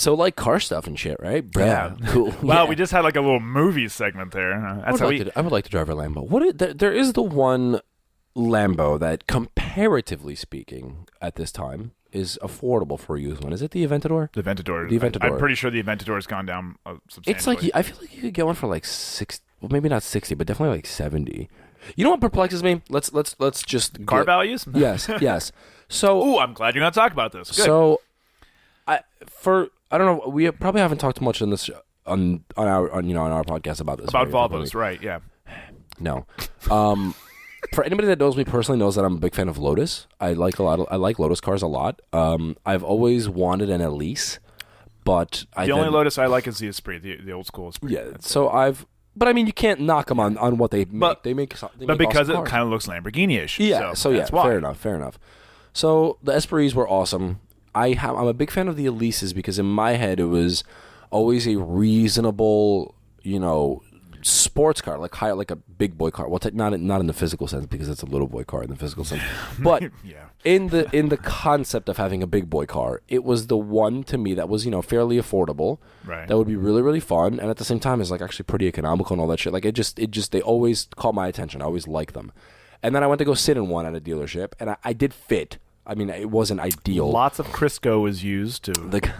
A: So
B: like car stuff and shit, right?
A: Yeah.
B: Cool.
A: Wow, we just had like a little movie segment there.
B: I would like to drive a Lambo. There is the one Lambo that, comparatively speaking, at this time, is affordable for a used one. Is it the Aventador?
A: The Aventador. I'm pretty sure the Aventador has gone down substantially.
B: It's like, I feel like you could get one for like 60, well, maybe not 60, but definitely like 70. You know what perplexes me? Let's just
A: car values.
B: Yes. So,
A: I'm glad you're going to talk about this. Good.
B: So, I don't know. We probably haven't talked much on this on our podcast about this.
A: About Volvos, right? Yeah.
B: No. For anybody that knows me personally knows that I'm a big fan of Lotus. I like Lotus cars a lot. I've always wanted an Elise, but
A: the only Lotus I like is the Esprit, the old school Esprit.
B: Yeah. But I mean, you can't knock them on what they make. They make
A: because
B: awesome
A: it kind of looks Lamborghini-ish.
B: Yeah. So yeah, fair enough. So the Esprits were awesome. I'm a big fan of the Elises because in my head it was always a reasonable, sports car, like a big boy car. Well, not in the physical sense because it's a little boy car in the physical sense, but
A: yeah.
B: in the concept of having a big boy car, it was the one to me that was fairly affordable.
A: Right.
B: That would be really, really fun, and at the same time is like actually pretty economical and all that shit. Like it just they always caught my attention. I always liked them, and then I went to go sit in one at a dealership, and I did fit. I mean, it wasn't ideal.
A: Lots of Crisco was used to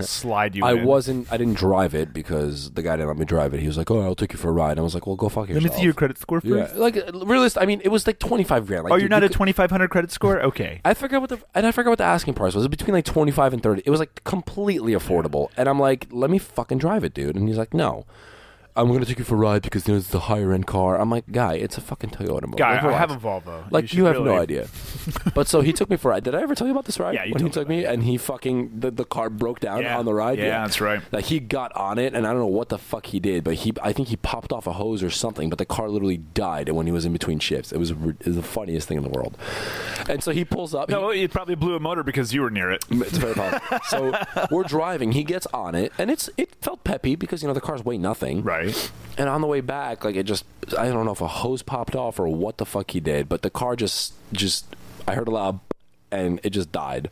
A: slide you in.
B: I didn't drive it because the guy didn't let me drive it. He was like, "Oh, I'll take you for a ride." I was like, "Well, go fuck yourself."
A: Let me see your credit score first.
B: Yeah, like realist. I mean, it was like 25 grand. Like,
A: you're not a 2,500 credit score? Okay.
B: I forgot what the asking price was. It was between like 25 and 30. It was like completely affordable. And I'm like, "Let me fucking drive it, dude." And he's like, "No. I'm going to take you for a ride because it's the higher end car." I'm like, "Guy, it's a fucking Toyota motor."
A: Guy, I have a Volvo.
B: Like, you have no idea. But so he took me for a ride. Did I ever tell you about this ride?
A: Yeah,
B: when he took me and he fucking, the car broke down on the ride?
A: Yeah, that's right.
B: Like, he got on it and I don't know what the fuck he did, but I think he popped off a hose or something, but the car literally died when he was in between shifts. It was the funniest thing in the world. And so he pulls up.
A: No, it probably blew a motor because you were near it.
B: It's very possible. So we're driving. He gets on it and it felt peppy because, the cars weigh nothing.
A: Right.
B: And on the way back, like, it just, I don't know if a hose popped off or what the fuck he did, but the car just I heard a loud and it just died.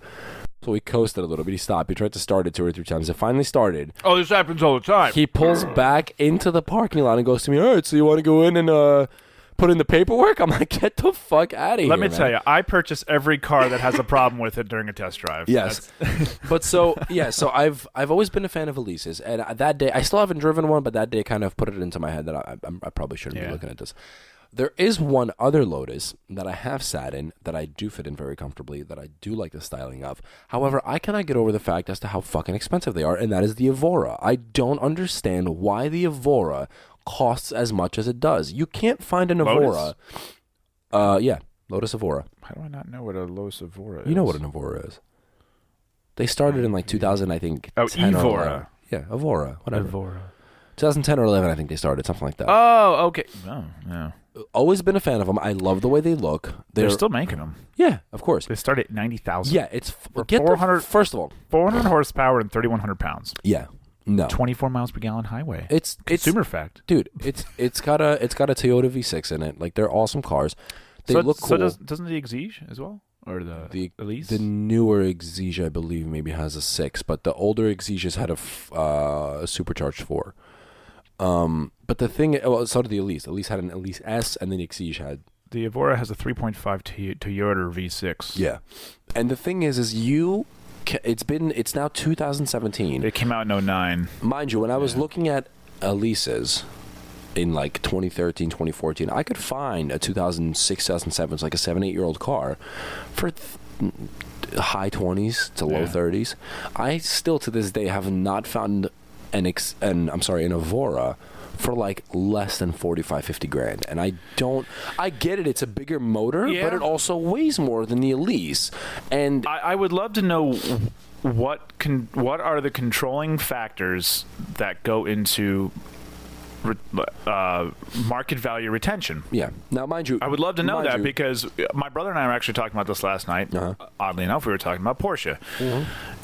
B: So he coasted a little bit. He stopped. He tried to start it 2 or 3 times. It finally started.
A: Oh, this happens all the time.
B: He pulls back into the parking lot and goes to me, "All right, so you want to go in and put in the paperwork?" I'm like, "Get the fuck out of here."
A: Let me tell you, I purchase every car that has a problem with it during a test drive.
B: Yes. But so I've always been a fan of Elises, and that day I still haven't driven one, but that day kind of put it into my head that I probably shouldn't be looking at this. There is one other Lotus that I have sat in that I do fit in very comfortably, that I do like the styling of. However, I cannot get over the fact as to how fucking expensive they are, and that is the Evora. I don't understand why the Evora costs as much as it does. You can't find an Evora. Lotus Evora.
A: How do I not know what a Lotus Evora is?
B: You know what an Evora is. They started in like 2000, I think.
A: Oh, Evora.
B: Yeah, Evora. Whatever.
A: Evora.
B: 2010 or 11, I think they started, something like that.
A: Oh, okay. Oh, yeah.
B: Always been a fan of them. I love the way they look.
A: They're still making them.
B: Yeah, of course.
A: They start at 90,000.
B: Yeah, it's
A: 400.
B: First of all,
A: 400 horsepower and 3,100 pounds.
B: Yeah, no,
A: 24 miles per gallon highway.
B: It's
A: consumer fact,
B: dude. It's got a Toyota V6 in it. Like, they're awesome cars. They look cool.
A: So doesn't the Exige as well, or the Elise?
B: The newer Exige, I believe, maybe has a 6, but the older Exiges had a supercharged 4. But the thing, so did the Elise. Elise had an Elise S, and then the Exige had.
A: The Evora has a 3.5 Toyota V6.
B: Yeah, and the thing is it's now 2017.
A: It came out in 2009.
B: Mind you, when I was looking at Elises in like 2013, 2014, I could find a 2006, 2007, it's like a 7-8-year-old car for high 20s to low 30s. I still to this day have not found an Evora for like less than 45-50 grand, and I get it, it's a bigger motor, but it also weighs more than the Elise. And
A: I would love to know what are the controlling factors that go into market value retention.
B: Yeah. Now, mind you,
A: I would love to know that because my brother and I were actually talking about this last night. Oddly enough, we were talking about Porsche,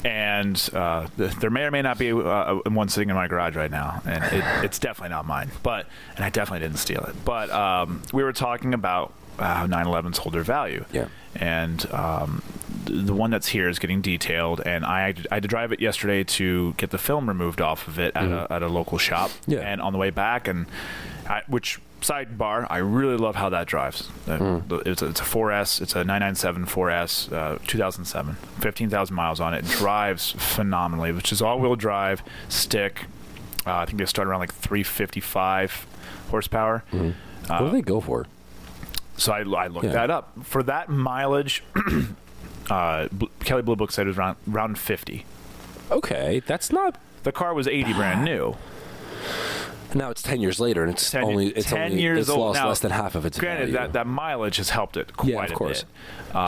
A: and there may or may not be one sitting in my garage right now, and it's definitely not mine. And I definitely didn't steal it. But we were talking about how 911s hold their value.
B: Yeah.
A: And the one that's here is getting detailed, and I had to drive it yesterday to get the film removed off of it at a local shop. Yeah. And on the way back, which sidebar, I really love how that drives. It's a 4S. It's a 997 4S, 2007, 15,000 miles on it. It drives phenomenally, which is all-wheel drive, stick. I think they start around like 355 horsepower.
B: What do they go for?
A: So I looked that up. For that mileage, Kelly Blue Book said it was around 50.
B: Okay, that's not...
A: The car was 80 brand new.
B: Now it's 10 years later, and it's 10 years old. Lost less than half of its value.
A: Granted, that mileage has helped it quite a bit.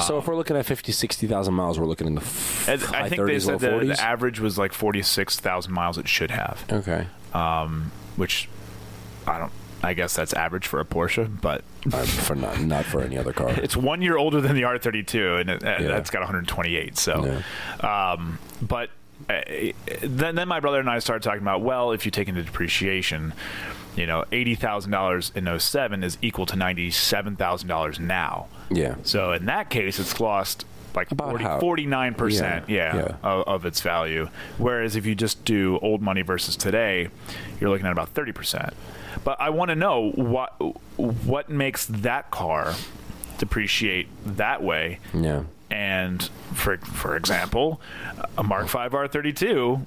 B: So if we're looking at 50, 60,000 miles, we're looking in the high 30s,
A: I think they said the average was like 46,000 miles it should have.
B: Okay.
A: Which I guess that's average for a Porsche, but
B: for not for any other car.
A: It's 1 year older than the R32, and that's got 128. So, but then my brother and I started talking about, well, if you take into depreciation, $80,000 in 2007 is equal to $97,000 now. Yeah. So in that case, it's lost like 49% of its value. Whereas if you just do old money versus today, you're looking at about 30%. But I want to know what makes that car depreciate that way.
B: Yeah.
A: And for example, a Mark V R32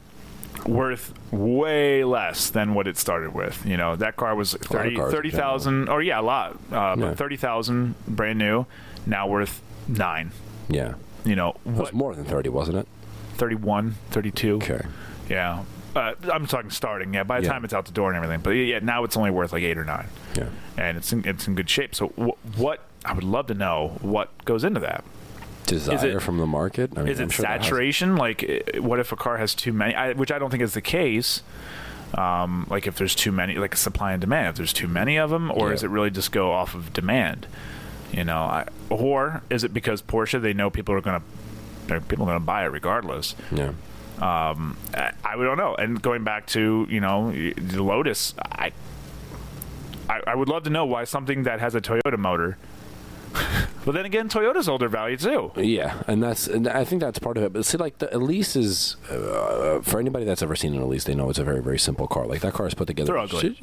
A: worth way less than what it started with. That car was 30,000 or a lot. But 30,000 brand new, now worth 9.
B: Yeah.
A: It
B: was more than 30, wasn't it?
A: 31, 32.
B: Okay.
A: Yeah. I'm talking starting. Yeah. By the time it's out the door and everything. But now it's only worth like 8 or 9.
B: Yeah.
A: And it's in good shape. So what I would love to know what goes into that.
B: Desire from the market?
A: Is it saturation? Like, what if a car has too many? Which I don't think is the case. Like, if there's too many, like supply and demand, if there's too many of them, or is it really just go off of demand? Or is it because Porsche, they know people are going to buy it regardless?
B: Yeah.
A: I don't know. And going back to the Lotus, I would love to know why something that has a Toyota motor. But then again, Toyota's older value too.
B: Yeah, and I think that's part of it. But see, like the Elise is, for anybody that's ever seen an Elise, they know it's a very, very simple car. Like that car is put together.
A: They're ugly.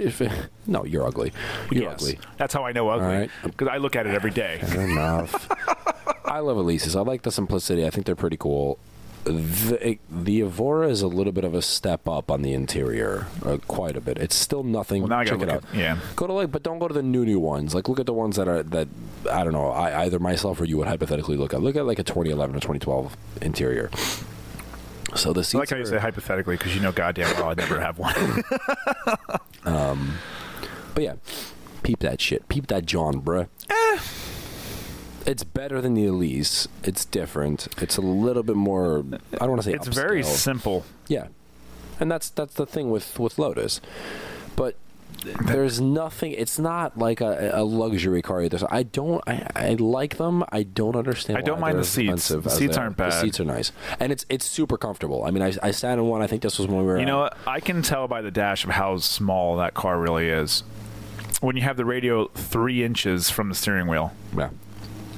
B: No, you're ugly. You're ugly.
A: That's how I know ugly. Because I look at it every day.
B: Fair enough. I love Elises. I like the simplicity. I think they're pretty cool. The Evora is a little bit of a step up on the interior, quite a bit. It's still nothing.
A: Well, now I
B: Check it out. Go to but don't go to the new ones. Like look at the ones that I don't know. Either myself or you would hypothetically look at. Look at like a 2011 or 2012 interior. So the seats.
A: I like how you say hypothetically because goddamn well I'd never have one.
B: But yeah, peep that shit. Peep that John, bruh. It's better than the Elise. It's different. It's a little bit more. I don't want to say.
A: It's
B: upscale.
A: Very simple.
B: Yeah, and that's the thing with Lotus, but there's nothing. It's not like a luxury car either. So I like them. I don't understand.
A: I don't mind the seats. The seats aren't bad.
B: The seats are nice, and it's super comfortable. I mean, I sat in one. I think this was when we were.
A: You know what? I can tell by the dash of how small that car really is. When you have the radio 3 inches from the steering wheel.
B: Yeah.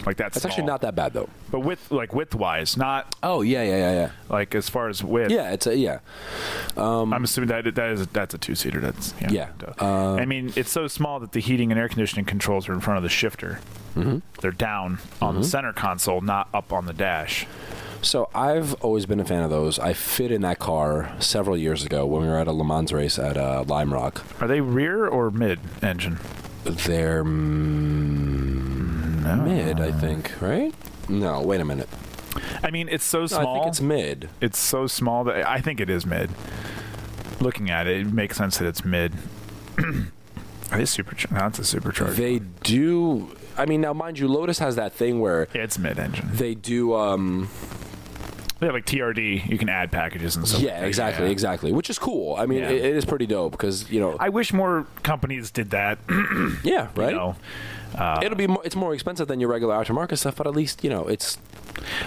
A: Like that's
B: actually not that bad though.
A: But width-wise, not.
B: Oh yeah.
A: Like as far as width.
B: Yeah, it's
A: I'm assuming that's a 2-seater. That's
B: yeah.
A: I mean, it's so small that the heating and air conditioning controls are in front of the shifter.
B: Mm-hmm.
A: They're down on the center console, not up on the dash.
B: So I've always been a fan of those. I fit in that car several years ago when we were at a Le Mans race at Lime Rock.
A: Are they rear or mid engine?
B: They're mid, I think, right? No, wait a minute.
A: I mean, it's so small.
B: I think it's mid.
A: It's so small that I think it is mid. Looking at it, it makes sense that it's mid. Are they supercharged? No, it's a supercharged.
B: They do. I mean, now, mind you, Lotus has that thing where...
A: it's mid-engine.
B: They do...
A: They have like TRD. You can add packages and stuff.
B: Yeah, exactly. Which is cool. I mean, it is pretty dope because,
A: I wish more companies did that.
B: Yeah, right? It's more expensive than your regular aftermarket stuff, but at least, it's...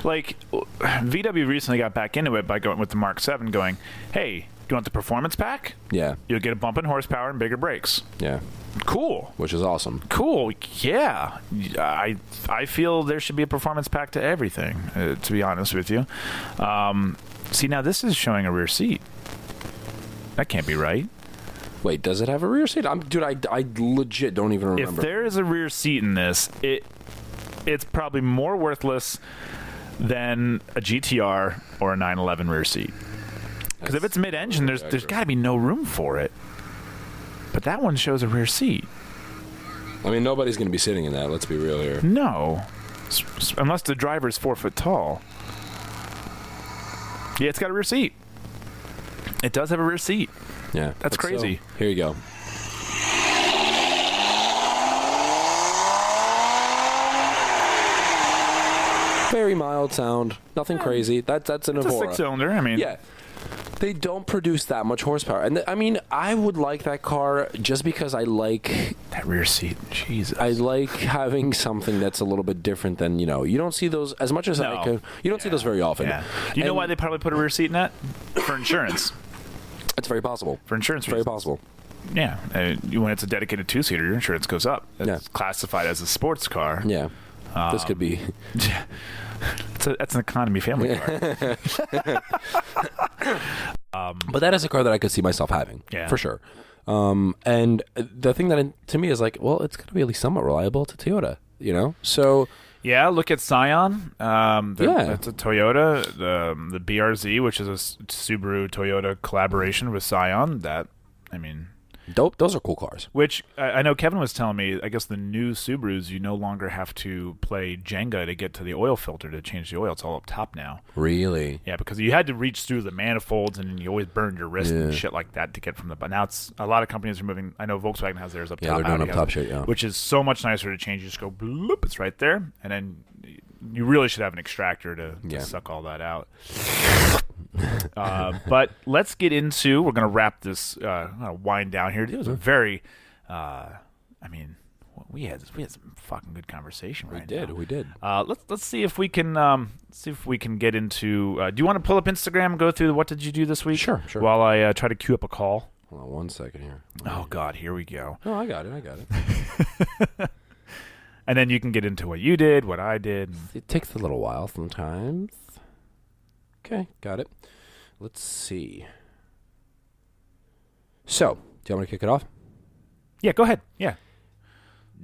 A: Like, VW recently got back into it by going with the Mark 7 going, hey, do you want the performance pack?
B: Yeah.
A: You'll get a bump in horsepower and bigger brakes.
B: Yeah.
A: Cool.
B: Which is awesome.
A: Cool. Yeah. I feel there should be a performance pack to everything, to be honest with you. See, now this is showing a rear seat. That can't be right.
B: Wait, does it have a rear seat? Dude, I legit don't even remember.
A: If there is a rear seat in this, it's probably more worthless than a GTR or a 911 rear seat. Because if it's mid-engine, there's got to be no room for it. But that one shows a rear seat.
B: I mean, nobody's going to be sitting in that. Let's be real here.
A: No. Unless the driver's 4 foot tall. Yeah, it's got a rear seat. It does have a rear seat.
B: Yeah.
A: That's crazy.
B: So, here you go. Very mild sound. Nothing crazy. That's an Evora.
A: It's a 6-cylinder. I mean...
B: Yeah. They don't produce that much horsepower. And I mean, I would like that car just because I like...
A: That rear seat. Jesus.
B: I like having something that's a little bit different than, you don't see those as much as I can. You don't see those very often.
A: Yeah. You know why they probably put a rear seat in that? For insurance.
B: It's very possible.
A: For insurance
B: reasons. Very possible.
A: Yeah. When it's a dedicated 2-seater, your insurance goes up. It's classified as a sports car.
B: Yeah. This could be...
A: That's an economy family car.
B: But that is a car that I could see myself having, for sure. And the thing that to me is like, well, it's going to be at least somewhat reliable. It's a Toyota, So
A: Yeah, look at Scion. That's a Toyota. The BRZ, which is a Subaru Toyota collaboration with Scion.
B: Dope. Those are cool cars.
A: Which I know Kevin was telling me, I guess the new Subarus, you no longer have to play Jenga to get to the oil filter to change the oil. It's all up top now.
B: Really?
A: Yeah, because you had to reach through the manifolds and you always burned your wrist and shit like that to get from the... But now it's... A lot of companies are moving... I know Volkswagen has theirs up top.
B: Yeah, they're doing up top shit, yeah.
A: Which is so much nicer to change. You just go bloop, it's right there. And then you really should have an extractor to suck all that out. But let's get into... We're going to wrap this... wind down here. It was a very... we had some fucking good conversation right now.
B: We did.
A: Let's see if we can get into... do you want to pull up Instagram and go through what did you do this week?
B: Sure.
A: While I try to queue up a call.
B: Hold on 1 second here.
A: Oh, God, here we go.
B: No, I got it.
A: And then you can get into what you did, what I did.
B: It takes a little while sometimes. Okay, got it. Let's see. So, do you want me to kick it off?
A: Yeah, go ahead. Yeah.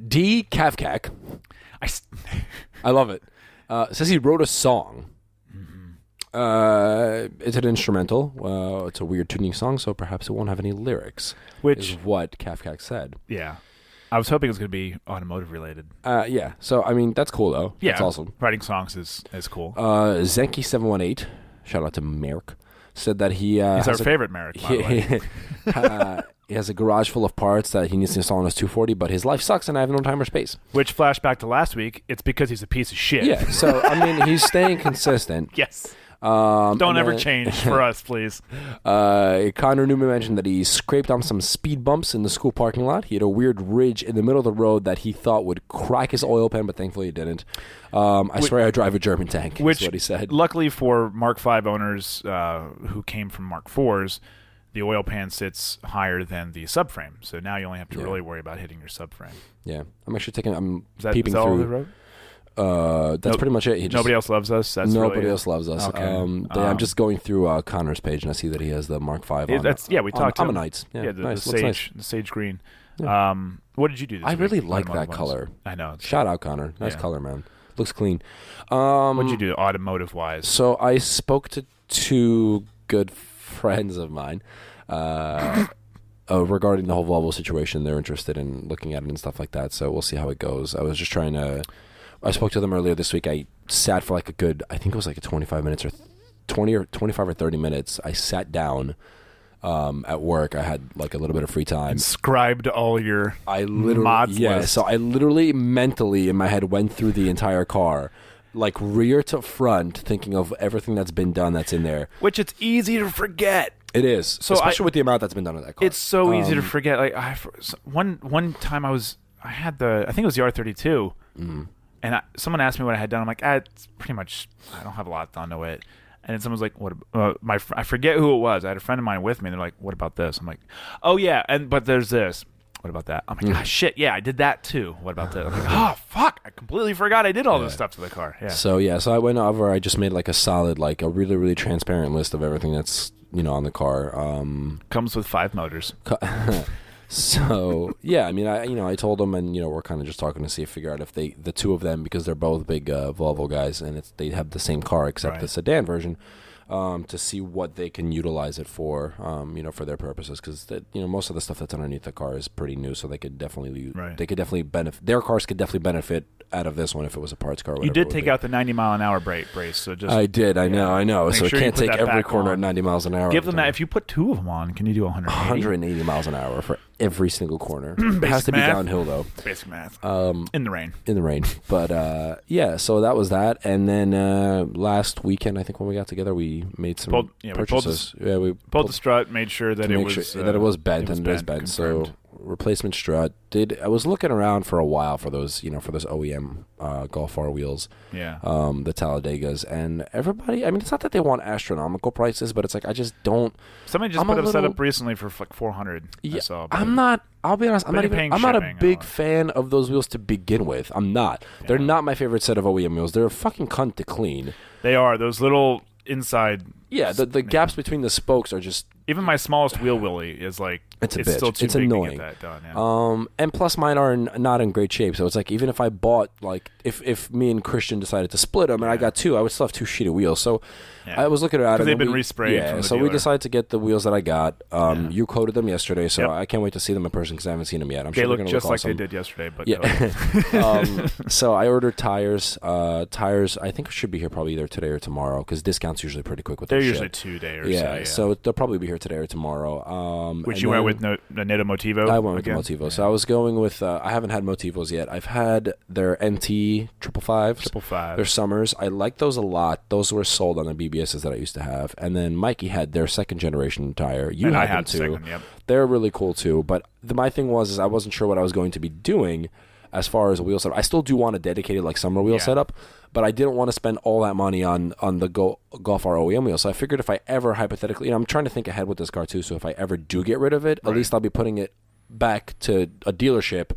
B: D. Kavkak. I love it. Says he wrote a song. Mm-hmm. It's an instrumental. It's a weird tuning song, so perhaps it won't have any lyrics. Which is what Kavkak said.
A: Yeah. I was hoping it was going to be automotive related.
B: Yeah. So, that's cool, though.
A: Yeah.
B: That's awesome.
A: Writing songs is cool.
B: Zenky718, shout out to Merrick, said that he...
A: he's our favorite Merrick, by the way.
B: He has a garage full of parts that he needs to install on his 240, but his life sucks and I have no time or space.
A: Which, flashback to last week, it's because he's a piece of shit.
B: Yeah, so, he's staying consistent.
A: Yes. Don't ever change for us, please.
B: Connor Newman mentioned that he scraped on some speed bumps in the school parking lot. He had a weird ridge in the middle of the road that he thought would crack his oil pan, but thankfully it didn't. I swear I drive a German tank, is what he said.
A: Luckily for Mark V owners who came from Mark IVs, the oil pan sits higher than the subframe. So now you only have to really worry about hitting your subframe.
B: Yeah. I'm actually peeping
A: through. All the road?
B: That's pretty much it.
A: Nobody else loves us.
B: Nobody else loves us.
A: Okay.
B: I'm just going through Connor's page and I see that he has the Mark V on.
A: We talked to him.
B: Ammonites. Yeah,
A: the
B: nice.
A: the sage green. Yeah. What did you do this week?
B: I really like that color.
A: I know.
B: Shout out, Connor. Nice color, man. Looks clean.
A: What did you do automotive wise?
B: So I spoke to two good friends of mine regarding the whole Volvo situation. They're interested in looking at it and stuff like that. So we'll see how it goes. I was just trying to... I spoke to them earlier this week. I sat for like a good, I think it was like a 25 minutes or 20 or 25 or 30 minutes. I sat down at work. I had like a little bit of free time.
A: Inscribed all your mods list.
B: So I literally mentally in my head went through the entire car, like rear to front, thinking of everything that's been done that's in there.
A: Which it's easy to forget.
B: It is, so especially with the amount that's been done in that car.
A: It's so easy to forget. Like one time I think it was the R32. Mm. And someone asked me what I had done. I'm like, it's pretty much, I don't have a lot done to it. And then someone's like, "What?" I forget who it was. I had a friend of mine with me, and they're like, "What about this?" I'm like, "Oh yeah, but there's this. What about that?" I'm like, shit, yeah, I did that too. What about that? I'm like, oh fuck, I completely forgot I did all this stuff to the car. Yeah.
B: So I went over. I just made like a solid, like a really really transparent list of everything that's on the car.
A: Comes with 5 motors.
B: So I told them, and we're kind of just talking to figure out if the two of them, because they're both big Volvo guys, and they have the same car except the sedan version, to see what they can utilize it for, for their purposes, because most of the stuff that's underneath the car is pretty new, so they could definitely benefit. Their cars could definitely benefit out of this one if it was a parts car.
A: You did take out the 90-mile-an-hour brace, so just
B: I did. I know. So
A: sure
B: it can't take every corner at 90 miles an hour.
A: Give them that. If you put 2 of them on, can you do
B: 180 miles an hour for every single corner? It has to be downhill though.
A: Basic math. In the rain.
B: But so that was that. And then last weekend, I think when we got together, we made some purchases.
A: We pulled the strut, made sure that it was
B: bent, and it is bent. So replacement strut. I was looking around for a while for those OEM Golf R wheels.
A: Yeah.
B: The Talladegas, and everybody. I mean, it's not that they want astronomical prices, but it's like I just don't.
A: Somebody just put a set up recently for like $400.
B: Yeah, I'm not. I'll be honest. I'm not a big fan of those wheels to begin with. I'm not. Yeah. They're not my favorite set of OEM wheels. They're a fucking cunt to clean.
A: They are. Those little inside.
B: Yeah, the gaps between the spokes are just
A: Even my smallest wheel willy is like
B: it's
A: still too
B: it's
A: big
B: annoying.
A: to get that done. Yeah.
B: And plus mine are not in great shape, so it's like even if I bought like if me and Christian decided to split them and I got two, I would still have two sheet of wheels. So I was looking at it.
A: Because they've been resprayed.
B: Yeah,
A: from the
B: so
A: dealer.
B: we decided to get the wheels that I got. You coated them yesterday, so I can't wait to see them in person because I haven't seen them yet. I'm sure they're going to look
A: just
B: awesome.
A: like they did yesterday. But
B: So I ordered tires. Tires I think should be here probably either today or tomorrow because discounts usually pretty quick with
A: they're
B: their
A: usually
B: ship.
A: 2 days.
B: Yeah, so they'll probably be here today or tomorrow.
A: Which you went with Nitto Motivo?
B: I went with the Motivo. Yeah. So I was going with. I haven't had Motivos yet. I've had their NT 555s. Their Summers. I like those a lot. Those were sold on the BBSs that I used to have. And then Mikey had their second generation tire. You had them too.
A: Second, yep.
B: They're really cool too. But my thing was I wasn't sure what I was going to be doing as far as a wheel setup. I still do want a dedicated like summer wheel setup, but I didn't want to spend all that money on the Golf R OEM wheel. So I figured if I ever hypothetically, I'm trying to think ahead with this car too. So if I ever do get rid of it, at least I'll be putting it back to a dealership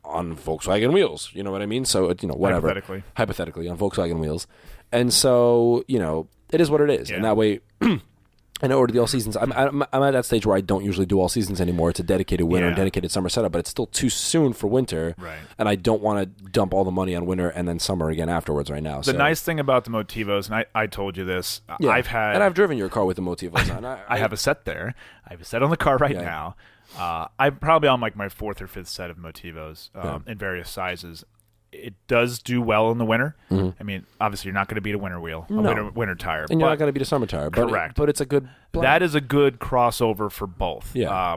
B: on Volkswagen wheels. You know what I mean? So whatever. Hypothetically on Volkswagen wheels. And so it is what it is, and that way. I know ordered the all seasons. I'm at that stage where I don't usually do all seasons anymore. It's a dedicated winter and dedicated summer setup, but it's still too soon for winter.
A: Right.
B: And I don't want to dump all the money on winter and then summer again afterwards right now.
A: The nice thing about the Motivos, and I told you this, I've
B: driven your car with the Motivos on.
A: I have a set there. I have a set on the car right now. I'm probably on like my fourth or fifth set of Motivos in various sizes. It does do well in the winter. Mm-hmm. I mean, obviously, you're not going to beat a winter wheel, winter tire.
B: And you're not going to beat a summer tire.
A: Correct.
B: But it's a good blend.
A: That is a good crossover for both.
B: Yeah.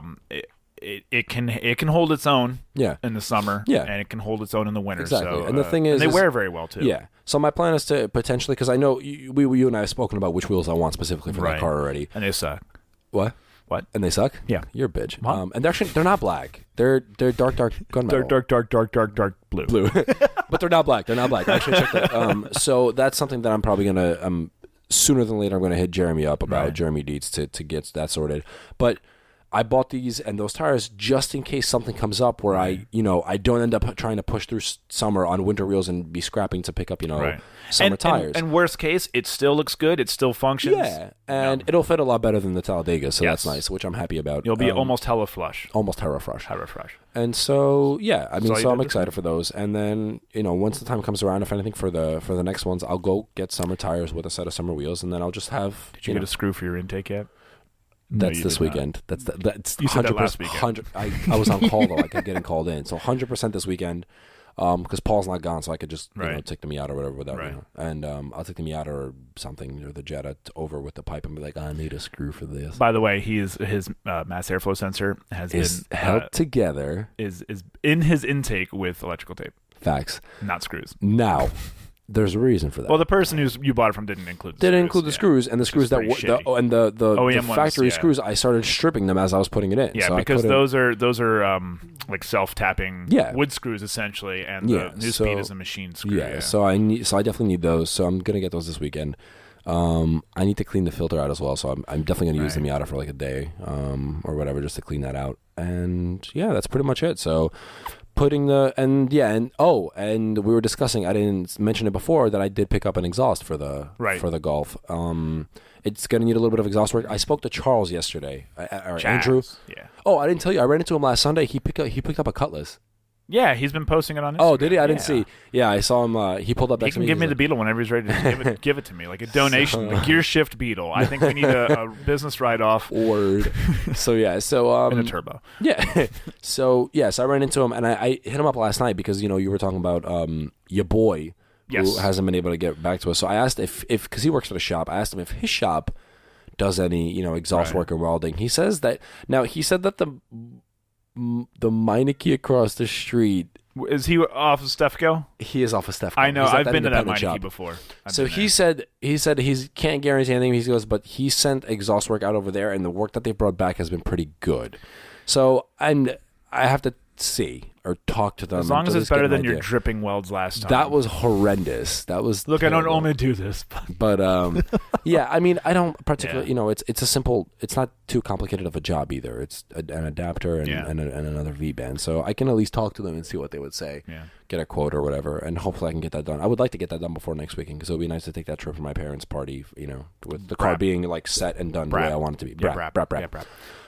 A: It can hold its own in the summer, and it can hold its own in the winter.
B: Exactly.
A: So,
B: and the thing is,
A: they wear very well, too.
B: Yeah. So my plan is to potentially, because I know you and I have spoken about which wheels I want specifically for that car already.
A: And they suck.
B: What? And they suck?
A: Yeah.
B: You're a bitch. And they're not black. They're dark gunmetal.
A: Dark blue.
B: But they're not black. I actually checked that. So that's something that I'm probably going to, sooner than later, I'm going to hit Jeremy up about Jeremy Dietz to get that sorted. But I bought these and those tires just in case something comes up where I don't end up trying to push through summer on winter wheels and be scrapping to pick up, summer tires.
A: And worst case, it still looks good. It still functions.
B: Yeah, and it'll fit a lot better than the Talladega, so that's nice, which I'm happy about.
A: You'll be almost hella flush.
B: Almost hella fresh. And
A: so,
B: I'm excited for those. And then, once the time comes around, if anything, for the next ones, I'll go get summer tires with a set of summer wheels, and then I'll just have...
A: Did you get a screw for your intake yet?
B: That's this weekend. That's
A: you said that last weekend.
B: I was on call though. I kept getting called in, so 100% this weekend. Because Paul's not gone, so I could just take the Miata or whatever without and I'll take the Miata or something or the Jetta over with the pipe and be like, I need a screw for this.
A: By the way, his mass airflow sensor is
B: held together.
A: Is in his intake with electrical tape.
B: Facts,
A: not screws.
B: Now. There's a reason for that.
A: Well, the person you bought it from didn't include the
B: screws, and the screws the factory screws. I started stripping them as I was putting it in.
A: Yeah, so because those are like self-tapping wood screws essentially, and the new speed is a machine screw.
B: So I definitely need those. So I'm gonna get those this weekend. I need to clean the filter out as well. So I'm definitely gonna use the Miata for like a day or whatever just to clean that out. And that's pretty much it. So. And we were discussing, I didn't mention it before, that I did pick up an exhaust for the Golf. It's going to need a little bit of exhaust work. I spoke to Charles yesterday, or Andrew.
A: Yeah.
B: Oh, I didn't tell you. I ran into him last Sunday. He picked up a Cutlass.
A: Yeah, he's been posting it on Instagram.
B: Oh, did he? I didn't see. Yeah, I saw him. He pulled up next to me.
A: He can give me the Beetle whenever he's ready to give it to me, like a donation. The Gear Shift Beetle. I think we need a business write-off.
B: Word. So and
A: a turbo.
B: Yeah. So I ran into him and I hit him up last night because you were talking about your boy who hasn't been able to get back to us. So I asked if because he works for the shop. I asked him if his shop does any exhaust work and welding. He says that the Meineke across the street.
A: Is he off of Stefco?
B: He is off of Stefco.
A: I know. I've been to that Meineke before.
B: So he said he can't guarantee anything. He goes, but he sent exhaust work out over there, and the work that they brought back has been pretty good. So I have to see. or talk to them.
A: As long as it's better than your dripping welds last time.
B: That was horrendous. That was
A: Look, terrible. I don't only do this.
B: But yeah, I mean, I don't particularly, you know, it's a simple, it's not too complicated of a job either. It's an adapter and another V-band. So I can at least talk to them and see what they would say, get a quote or whatever, and hopefully I can get that done. I would like to get that done before next weekend because it would be nice to take that trip for my parents' party, you know, with the car being like set and done the way I want it to be. Brap.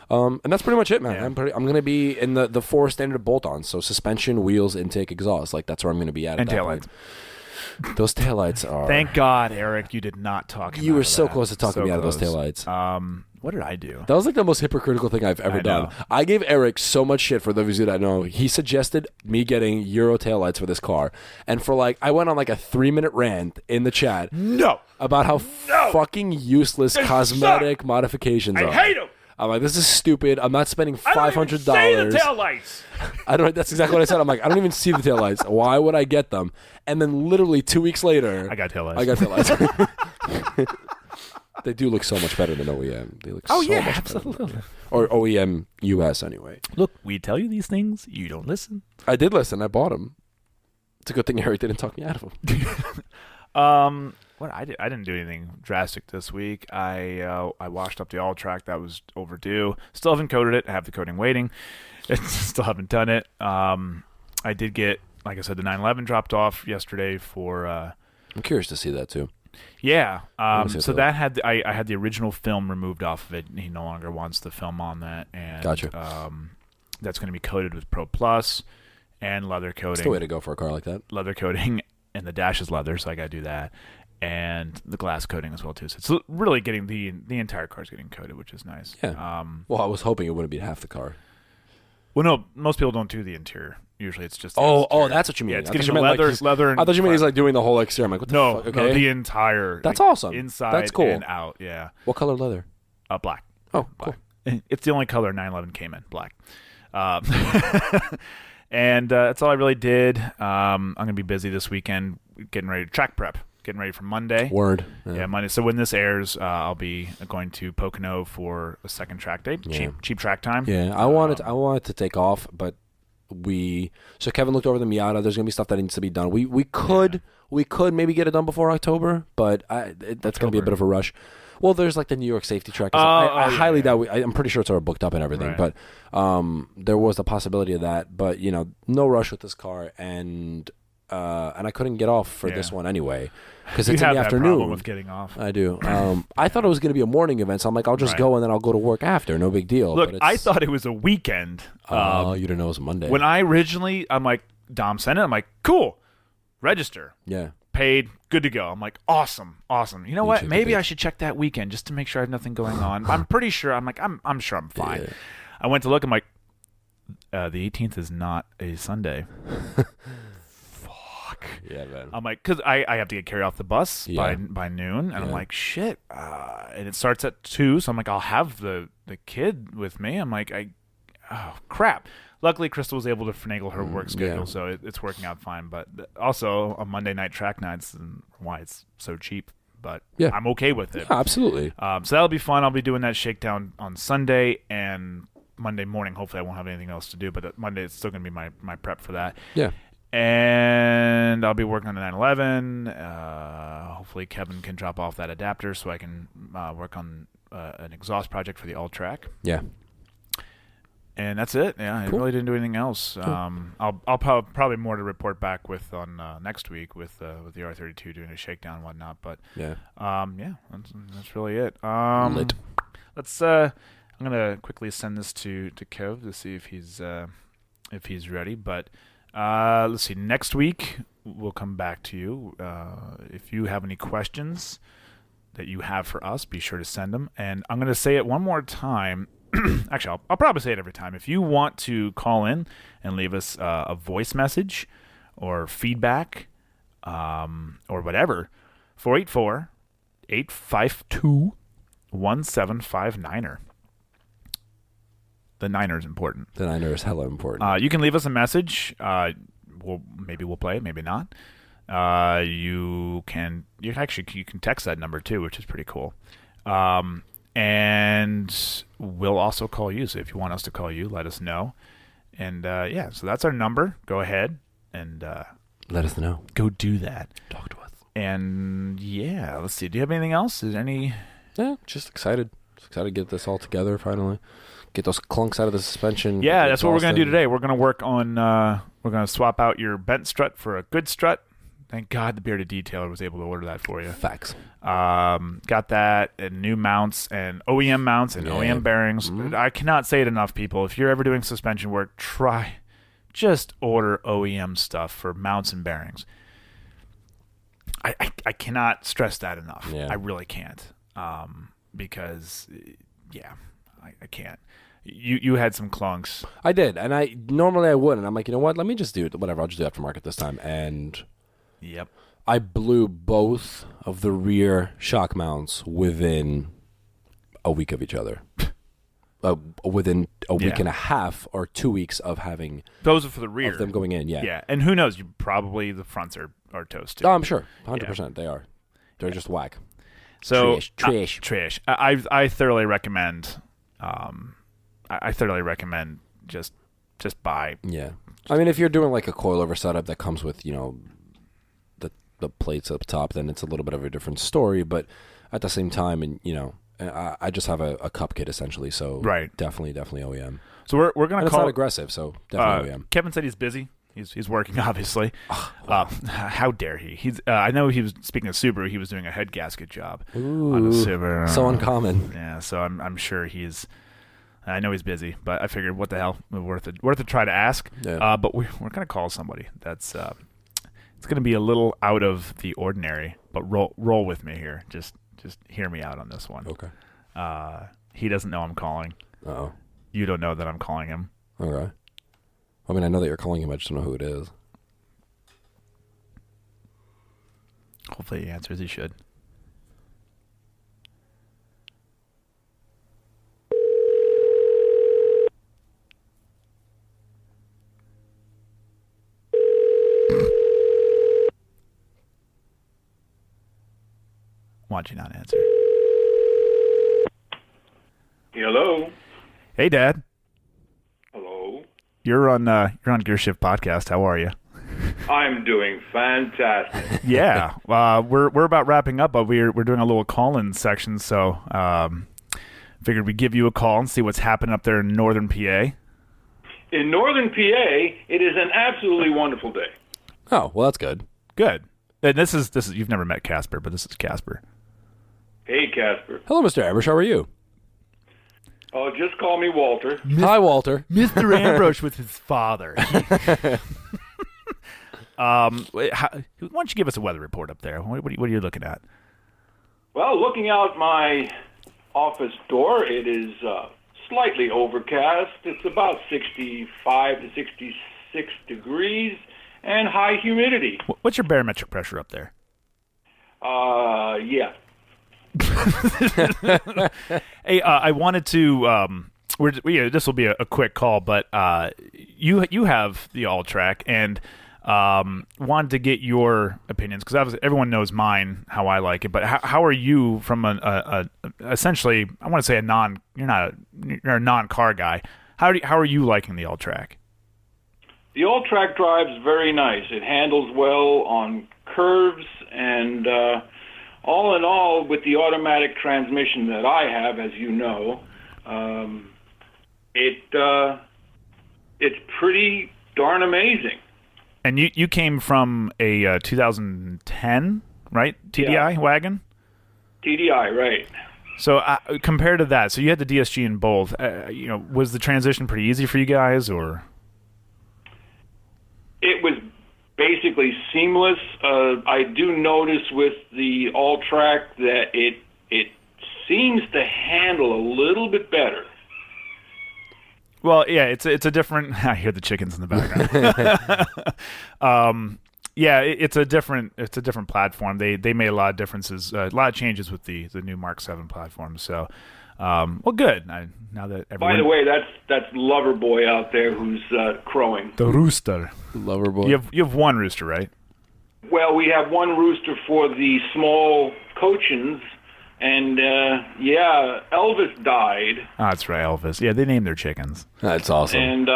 B: And that's pretty much it, man. Yeah. I'm going to be in the 4 standard bolt-ons, so suspension, wheels, intake, exhaust. Like, that's where I'm going to be at.
A: And taillights.
B: Those taillights are...
A: Thank God, Eric, you did not talk me
B: You were so close to talking me out of those taillights.
A: What did I do?
B: That was like the most hypocritical thing I've ever done. I gave Eric so much shit for those of you that know. He suggested me getting Euro taillights for this car. And for like, I went on like a 3-minute rant in the chat. About how fucking useless cosmetic modifications are.
A: I hate them.
B: I'm like, this is stupid. I'm not spending $500.
A: I don't even see the taillights.
B: I don't. That's exactly what I said. I'm like, I don't even see the taillights. Why would I get them? And then literally 2 weeks later,
A: I got taillights.
B: They do look so much better than OEM. They look so much
A: absolutely.
B: Better. Or OEM US anyway.
A: Look, we tell you these things. You don't listen.
B: I did listen. I bought them. It's a good thing Harry didn't talk me out of them.
A: What I didn't do anything drastic this week. I washed up the all track that was overdue. Still haven't coated it. I have the coating waiting. Still haven't done it. I did get, like I said, the 911 dropped off yesterday for.
B: I'm curious to see that too.
A: Yeah. So that had I had the original film removed off of it. He no longer wants the film on that, and
B: gotcha.
A: That's going to be coated with Pro Plus and leather coating.
B: It's the way to go for a car like that.
A: Leather coating, and the dash is leather, so I got to do that. And the glass coating as well too. So it's really getting the entire car is getting coated, which is nice.
B: Yeah. Well, I was hoping it wouldn't be half the car.
A: Well, no, most people don't do the interior. Usually, it's just
B: oh, that's what you mean.
A: Yeah, it's getting leather. And
B: I thought you meant he's like doing the whole exterior. I'm like, what the fuck? Okay.
A: No, the entire.
B: That's awesome.
A: Inside,
B: that's cool.
A: And out. Yeah.
B: What color leather?
A: Black.
B: Oh,
A: black.
B: Cool.
A: It's the only color 911 came in, black. And that's all I really did. I'm gonna be busy this weekend, getting ready to track prep. Getting ready for Monday.
B: Word.
A: Yeah, Monday. So when this airs, I'll be going to Pocono for a second track day. Cheap track time.
B: Yeah, I wanted to take off, but so Kevin looked over the Miata. There's gonna be stuff that needs to be done. We could maybe get it done before October, but that's gonna be a bit of a rush. Well, there's like the New York safety track. I highly doubt I'm pretty sure it's already booked up and everything, right. But there was the possibility of that. But no rush with this car, and I couldn't get off for this one anyway because it's in the afternoon.
A: Problem with getting off.
B: I do. I thought it was going to be a morning event, so I'm like, I'll just go and then I'll go to work after. No big deal.
A: Look, I thought it was a weekend.
B: You didn't know it was Monday.
A: When I originally, I'm like, Dom sent it. I'm like, cool, register.
B: Yeah.
A: Paid, good to go. I'm like, awesome. You know what? Maybe I should check that weekend just to make sure I have nothing going on. I'm pretty sure. I'm like, I'm sure I'm fine. Yeah. I went to look. I'm like, the 18th is not a Sunday.
B: Yeah, man.
A: I'm like, because I have to get carried off the bus by noon, and I'm like, shit. And it starts at 2, so I'm like, I'll have the kid with me. I'm like, oh crap. Luckily, Crystal was able to finagle her work schedule, so it's working out fine. But also, a Monday night track nights, and why it's so cheap. But I'm okay with it.
B: Yeah, absolutely.
A: So that'll be fun. I'll be doing that shakedown on Sunday, and Monday morning, hopefully I won't have anything else to do. But Monday, it's still going to be my prep for that.
B: Yeah.
A: And I'll be working on the 911. Hopefully Kevin can drop off that adapter so I can work on an exhaust project for the all track.
B: Yeah.
A: And that's it. Yeah, cool. I really didn't do anything else. Cool. I'll probably more to report back with on next week with the R32 doing a shakedown and whatnot. But that's really it. Let's. I'm gonna quickly send this to Kev to see if he's ready. But let's see. Next week we'll come back to you. If you have any questions that you have for us, be sure to send them. And I'm gonna say it one more time. Actually, I'll probably say it every time. If you want to call in and leave us a voice message or feedback or whatever, 484-852-1759. The Niner is important.
B: The Niner is hella important.
A: You can leave us a message. Maybe we'll play it, maybe not. You can text that number too, which is pretty cool. And we'll also call you. So if you want us to call you, let us know. And so that's our number. Go ahead and
B: let us know.
A: Go do that.
B: Talk to us.
A: And let's see. Do you have anything else? Is there any?
B: Yeah, just excited. Just excited to get this all together finally. Get those clunks out of the suspension.
A: Yeah, that's what we're going to do today. We're going to work on, we're going to swap out your bent strut for a good strut. Thank God the bearded detailer was able to order that for you.
B: Facts.
A: Got that, and new mounts, and OEM mounts, and OEM bearings. Mm-hmm. I cannot say it enough, people. If you're ever doing suspension work, just order OEM stuff for mounts and bearings. I cannot stress that enough. Yeah. I really can't. Because, I can't. You had some clunks.
B: I did, and normally I wouldn't. I'm like, you know what? Let me just do it. Whatever, I'll just do aftermarket this time. And
A: yep,
B: I blew both of the rear shock mounts within a week of each other. Within a week and a half or 2 weeks of having
A: those are for the rear
B: of them going in.
A: Yeah, and who knows? Probably the fronts are toast too.
B: Oh, I'm sure, 100% they are. They're just whack.
A: So
B: trash.
A: I thoroughly recommend. I thoroughly recommend just buy.
B: Yeah, I mean, if you're doing like a coilover setup that comes with the plates up top, then it's a little bit of a different story. But at the same time, and I just have a cup kit essentially, so definitely OEM.
A: So we're gonna call
B: it aggressive, so definitely OEM.
A: Kevin said he's busy. He's working, obviously. How dare he? He's. I know he was speaking of Subaru. He was doing a head gasket job on the Subaru.
B: So uncommon.
A: Yeah. So I'm sure he's. I know he's busy, but I figured, what the hell, worth a try to ask. Yeah. But we're gonna call somebody that's. It's gonna be a little out of the ordinary, but roll with me here. Just hear me out on this one.
B: Okay.
A: He doesn't know I'm calling.
B: Uh-oh.
A: You don't know that I'm calling him.
B: Okay. I mean, I know that you're calling him. I just don't know who it is.
A: Hopefully he answers. He should. Why'd you not answer?
C: Hello.
A: Hey, Dad.
C: Hello.
A: You're on Gear Shift Podcast. How are you?
C: I'm doing fantastic.
A: Yeah. We're about wrapping up, but we're doing a little call-in section, so figured we'd give you a call and see what's happening up there in northern PA.
C: In northern PA, it is an absolutely wonderful day.
B: Oh, well, that's good.
A: Good. And this is you've never met Kacper, but this is Kacper.
C: Hey, Kacper.
B: Hello, Mr. Ambush. How are you?
C: Oh, just call me Walter.
B: Hi, Walter.
A: Mr. Ambush with his father. Why don't you give us a weather report up there? What are you looking at?
C: Well, looking out my office door, it is slightly overcast. It's about 65 to 66 degrees and high humidity.
A: What's your barometric pressure up there?
C: Yeah.
A: Hey, I wanted to. This will be a quick call, but you have the all track and wanted to get your opinions because obviously everyone knows mine how I like it. But how are you from essentially? I want to say you're a non-car guy. How are you liking the all track?
C: The all track drive's very nice. It handles well on curves and. All in all, with the automatic transmission that I have, as you know, it's pretty darn amazing.
A: And you came from a 2010, right? TDI wagon?
C: TDI, right.
A: So compared to that, so you had the DSG in both. Was the transition pretty easy for you guys, or?
C: It was basically seamless. I do notice with the all-track that it seems to handle a little bit better.
A: Well, yeah, it's a different. I hear the chickens in the background. Yeah, it's a different platform. They made a lot of differences, a lot of changes with the new Mark 7 platform. So, well, good. Now that everyone...
C: By the way, that's Loverboy out there who's crowing.
A: The rooster.
B: Loverboy.
A: You have one rooster, right?
C: Well, we have one rooster for the small cochins, And, Elvis died.
A: Oh, that's right, Elvis. Yeah, they named their chickens.
B: That's awesome.
C: And,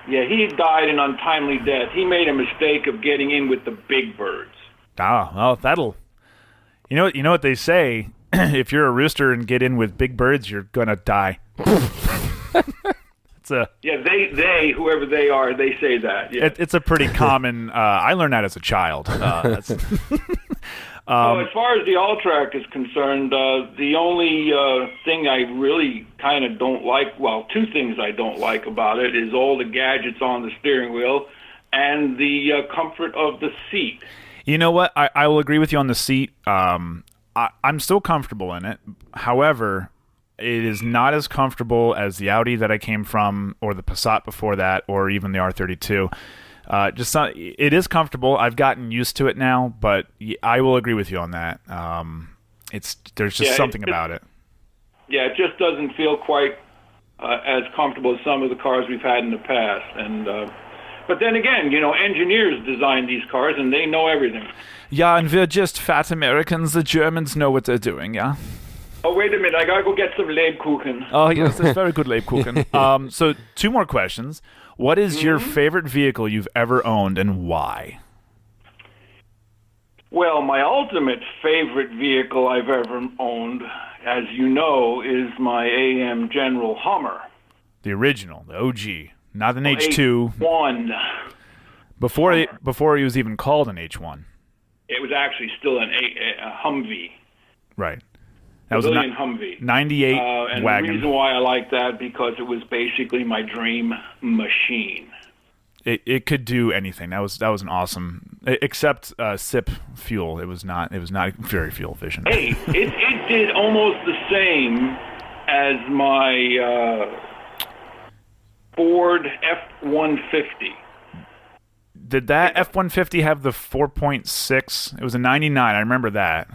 C: he died an untimely death. He made a mistake of getting in with the big birds.
A: Ah, well, that'll... You know what they say? If you're a rooster and get in with big birds, you're going to die.
C: They, whoever they are, they say that. Yeah.
A: It's a pretty common... I learned that as a child. That's...
C: as far as the All-Track is concerned, the only thing I really kind of don't like, well, two things I don't like about it is all the gadgets on the steering wheel and the comfort of the seat.
A: You know what? I will agree with you on the seat. I'm still comfortable in it. However, it is not as comfortable as the Audi that I came from, or the Passat before that, or even the R32. It is comfortable. I've gotten used to it now, but I will agree with you on that. There's just something about it.
C: Yeah, it just doesn't feel quite as comfortable as some of the cars we've had in the past. And but then again, engineers design these cars and they know everything.
A: Yeah, and we're just fat Americans. The Germans know what they're doing. Yeah.
C: Oh, wait a minute. I gotta go get some Lebkuchen.
A: Oh, yes, it's very good Lebkuchen. So 2 more questions. What is your favorite vehicle you've ever owned, and why?
C: Well, my ultimate favorite vehicle I've ever owned, as you know, is my AM General Hummer.
A: The original, the OG, not an H2.
C: H1.
A: Before he was even called an H1.
C: It was actually still a Humvee.
A: Right.
C: That was a Humvee.
A: 98
C: and
A: wagon.
C: The reason why I like that, because it was basically my dream machine.
A: It could do anything. That was an awesome, except sip fuel. It was not very fuel efficient.
C: Hey, it did almost the same as my Ford F-150.
A: Did that F-150 have the 4.6? It was a 99. I remember that.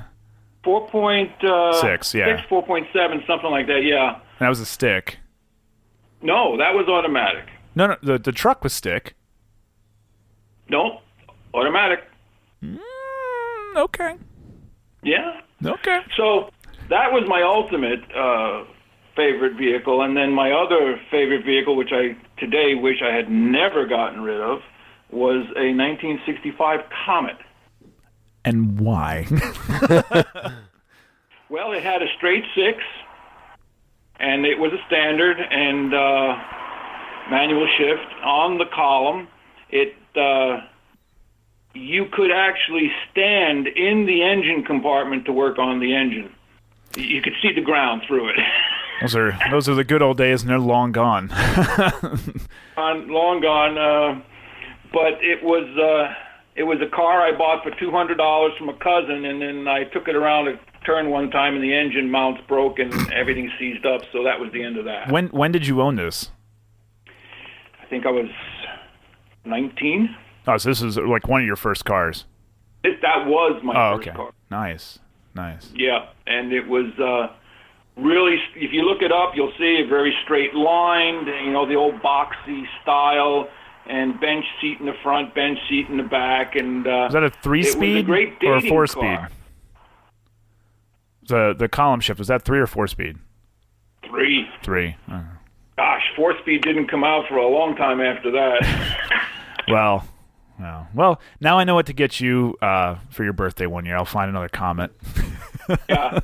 C: 4.6,
A: yeah.
C: 4.7, something like that, yeah.
A: And that was a stick.
C: No, that was automatic.
A: No, the truck was stick.
C: No, automatic.
A: Okay.
C: Yeah.
A: Okay.
C: So that was my ultimate favorite vehicle, and then my other favorite vehicle, which I today wish I had never gotten rid of, was a 1965 Comet.
A: And why?
C: Well, it had a straight 6, and it was a standard and manual shift on the column. You could actually stand in the engine compartment to work on the engine. You could see the ground through it.
A: Those are the good old days, and they're long gone.
C: Long gone. But it was a car I bought for $200 from a cousin, and then I took it around a turn one time, and the engine mounts broke and everything seized up. So that was the end of that.
A: When did you own this?
C: I think I was 19.
A: Oh, so this is like one of your first cars.
C: That was my first car.
A: Nice.
C: Yeah, and it was really, if you look it up, you'll see a very straight line, the old boxy style, and bench seat in the front, bench seat in the back. And
A: was that a 3-speed or a 4-speed? The column shift, was that 3 or 4-speed?
C: 3.
A: 3.
C: Gosh, 4-speed didn't come out for a long time after that.
A: Well, now I know what to get you for your birthday one year. I'll find another Comet.
C: Yeah.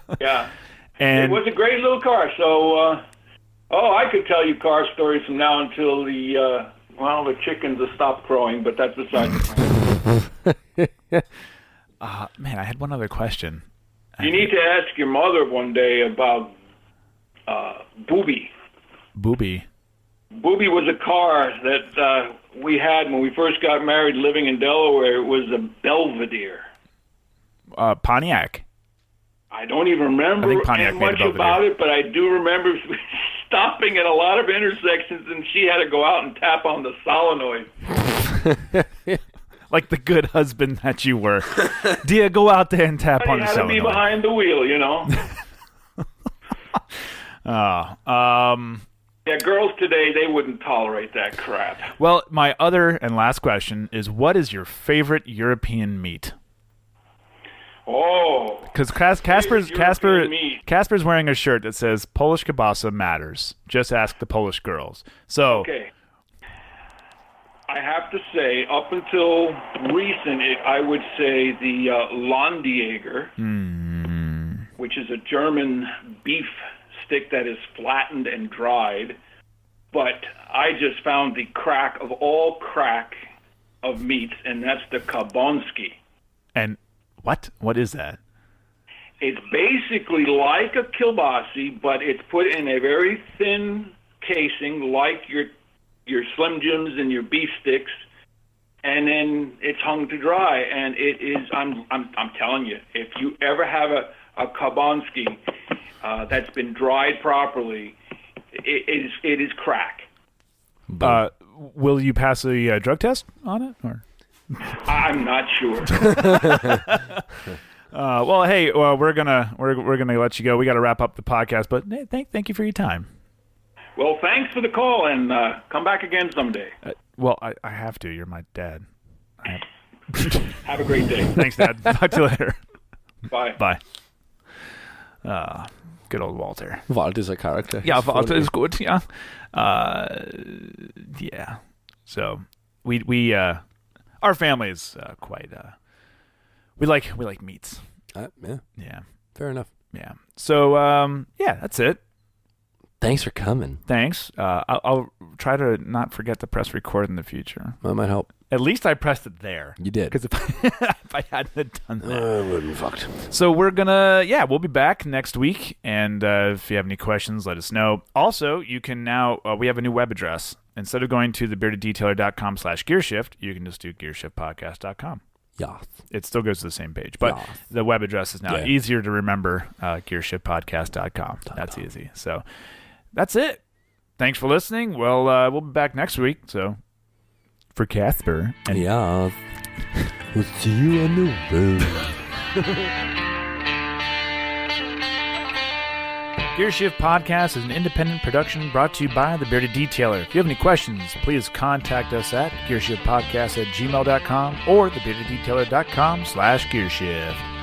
A: And
C: it was a great little car. So, I could tell you car stories from now until the chickens have stopped crowing, but that's beside the point.
A: Man, I had one other question.
C: You need to ask your mother one day about Booby.
A: Booby
C: was a car that we had when we first got married living in Delaware. It was a Belvedere.
A: Pontiac.
C: I don't even remember much about it, but I do remember stopping at a lot of intersections, and she had to go out and tap on the solenoid.
A: Like the good husband that you were. Dear, go out there and tap on the solenoid.
C: You had to be behind the wheel, Yeah, girls today, they wouldn't tolerate that crap.
A: Well, my other and last question is, what is your favorite European meat?
C: Oh.
A: Because Casper's wearing a shirt that says Polish kielbasa matters. Just ask the Polish girls. So.
C: Okay. I have to say, up until recent, I would say the Landjäger, which is a German beef stick that is flattened and dried. But I just found the crack of all crack of meats, and that's the Kabonski.
A: And what? What is that?
C: It's basically like a kielbasa, but it's put in a very thin casing, like your Slim Jims and your beef sticks, and then it's hung to dry. And it is. I'm telling you, if you ever have a Kabonski that's been dried properly, it is crack.
A: Will you pass a drug test on it? Or?
C: I'm not sure.
A: Well, hey, we're gonna let you go. We got to wrap up the podcast, but thank you for your time.
C: Well, thanks for the call, and come back again someday.
A: Well, I have to. You're my dad.
C: Have a great day.
A: Thanks, Dad. Talk to you later.
C: Bye.
A: Bye. Good old Walter.
B: Walter is a character.
A: Yeah, Walter is good. Yeah. Yeah. So we our family is quite. We like meats.
B: Yeah.
A: Yeah.
B: Fair enough.
A: Yeah. So yeah, that's it.
B: Thanks for coming.
A: Thanks. I'll try to not forget to press record in the future.
B: That might help.
A: At least I pressed it there.
B: You did.
A: Because if I hadn't done that,
B: I would have been fucked.
A: So we'll be back next week. And if you have any questions, let us know. Also, you can now, we have a new web address. Instead of going to thebeardeddetailer.com/gearshift, you can just do gearshiftpodcast.com.
B: Yeah.
A: It still goes to the same page. But the web address is now easier to remember, gearshiftpodcast.com. That's easy. So that's it. Thanks for listening. Well, we'll be back next week. So for Kacper.
B: And we'll see you on the road.
A: Gear Shift Podcast is an independent production brought to you by The Bearded Detailer. If you have any questions, please contact us at gearshiftpodcast@gmail.com or thebeardeddetailer.com/gearshift.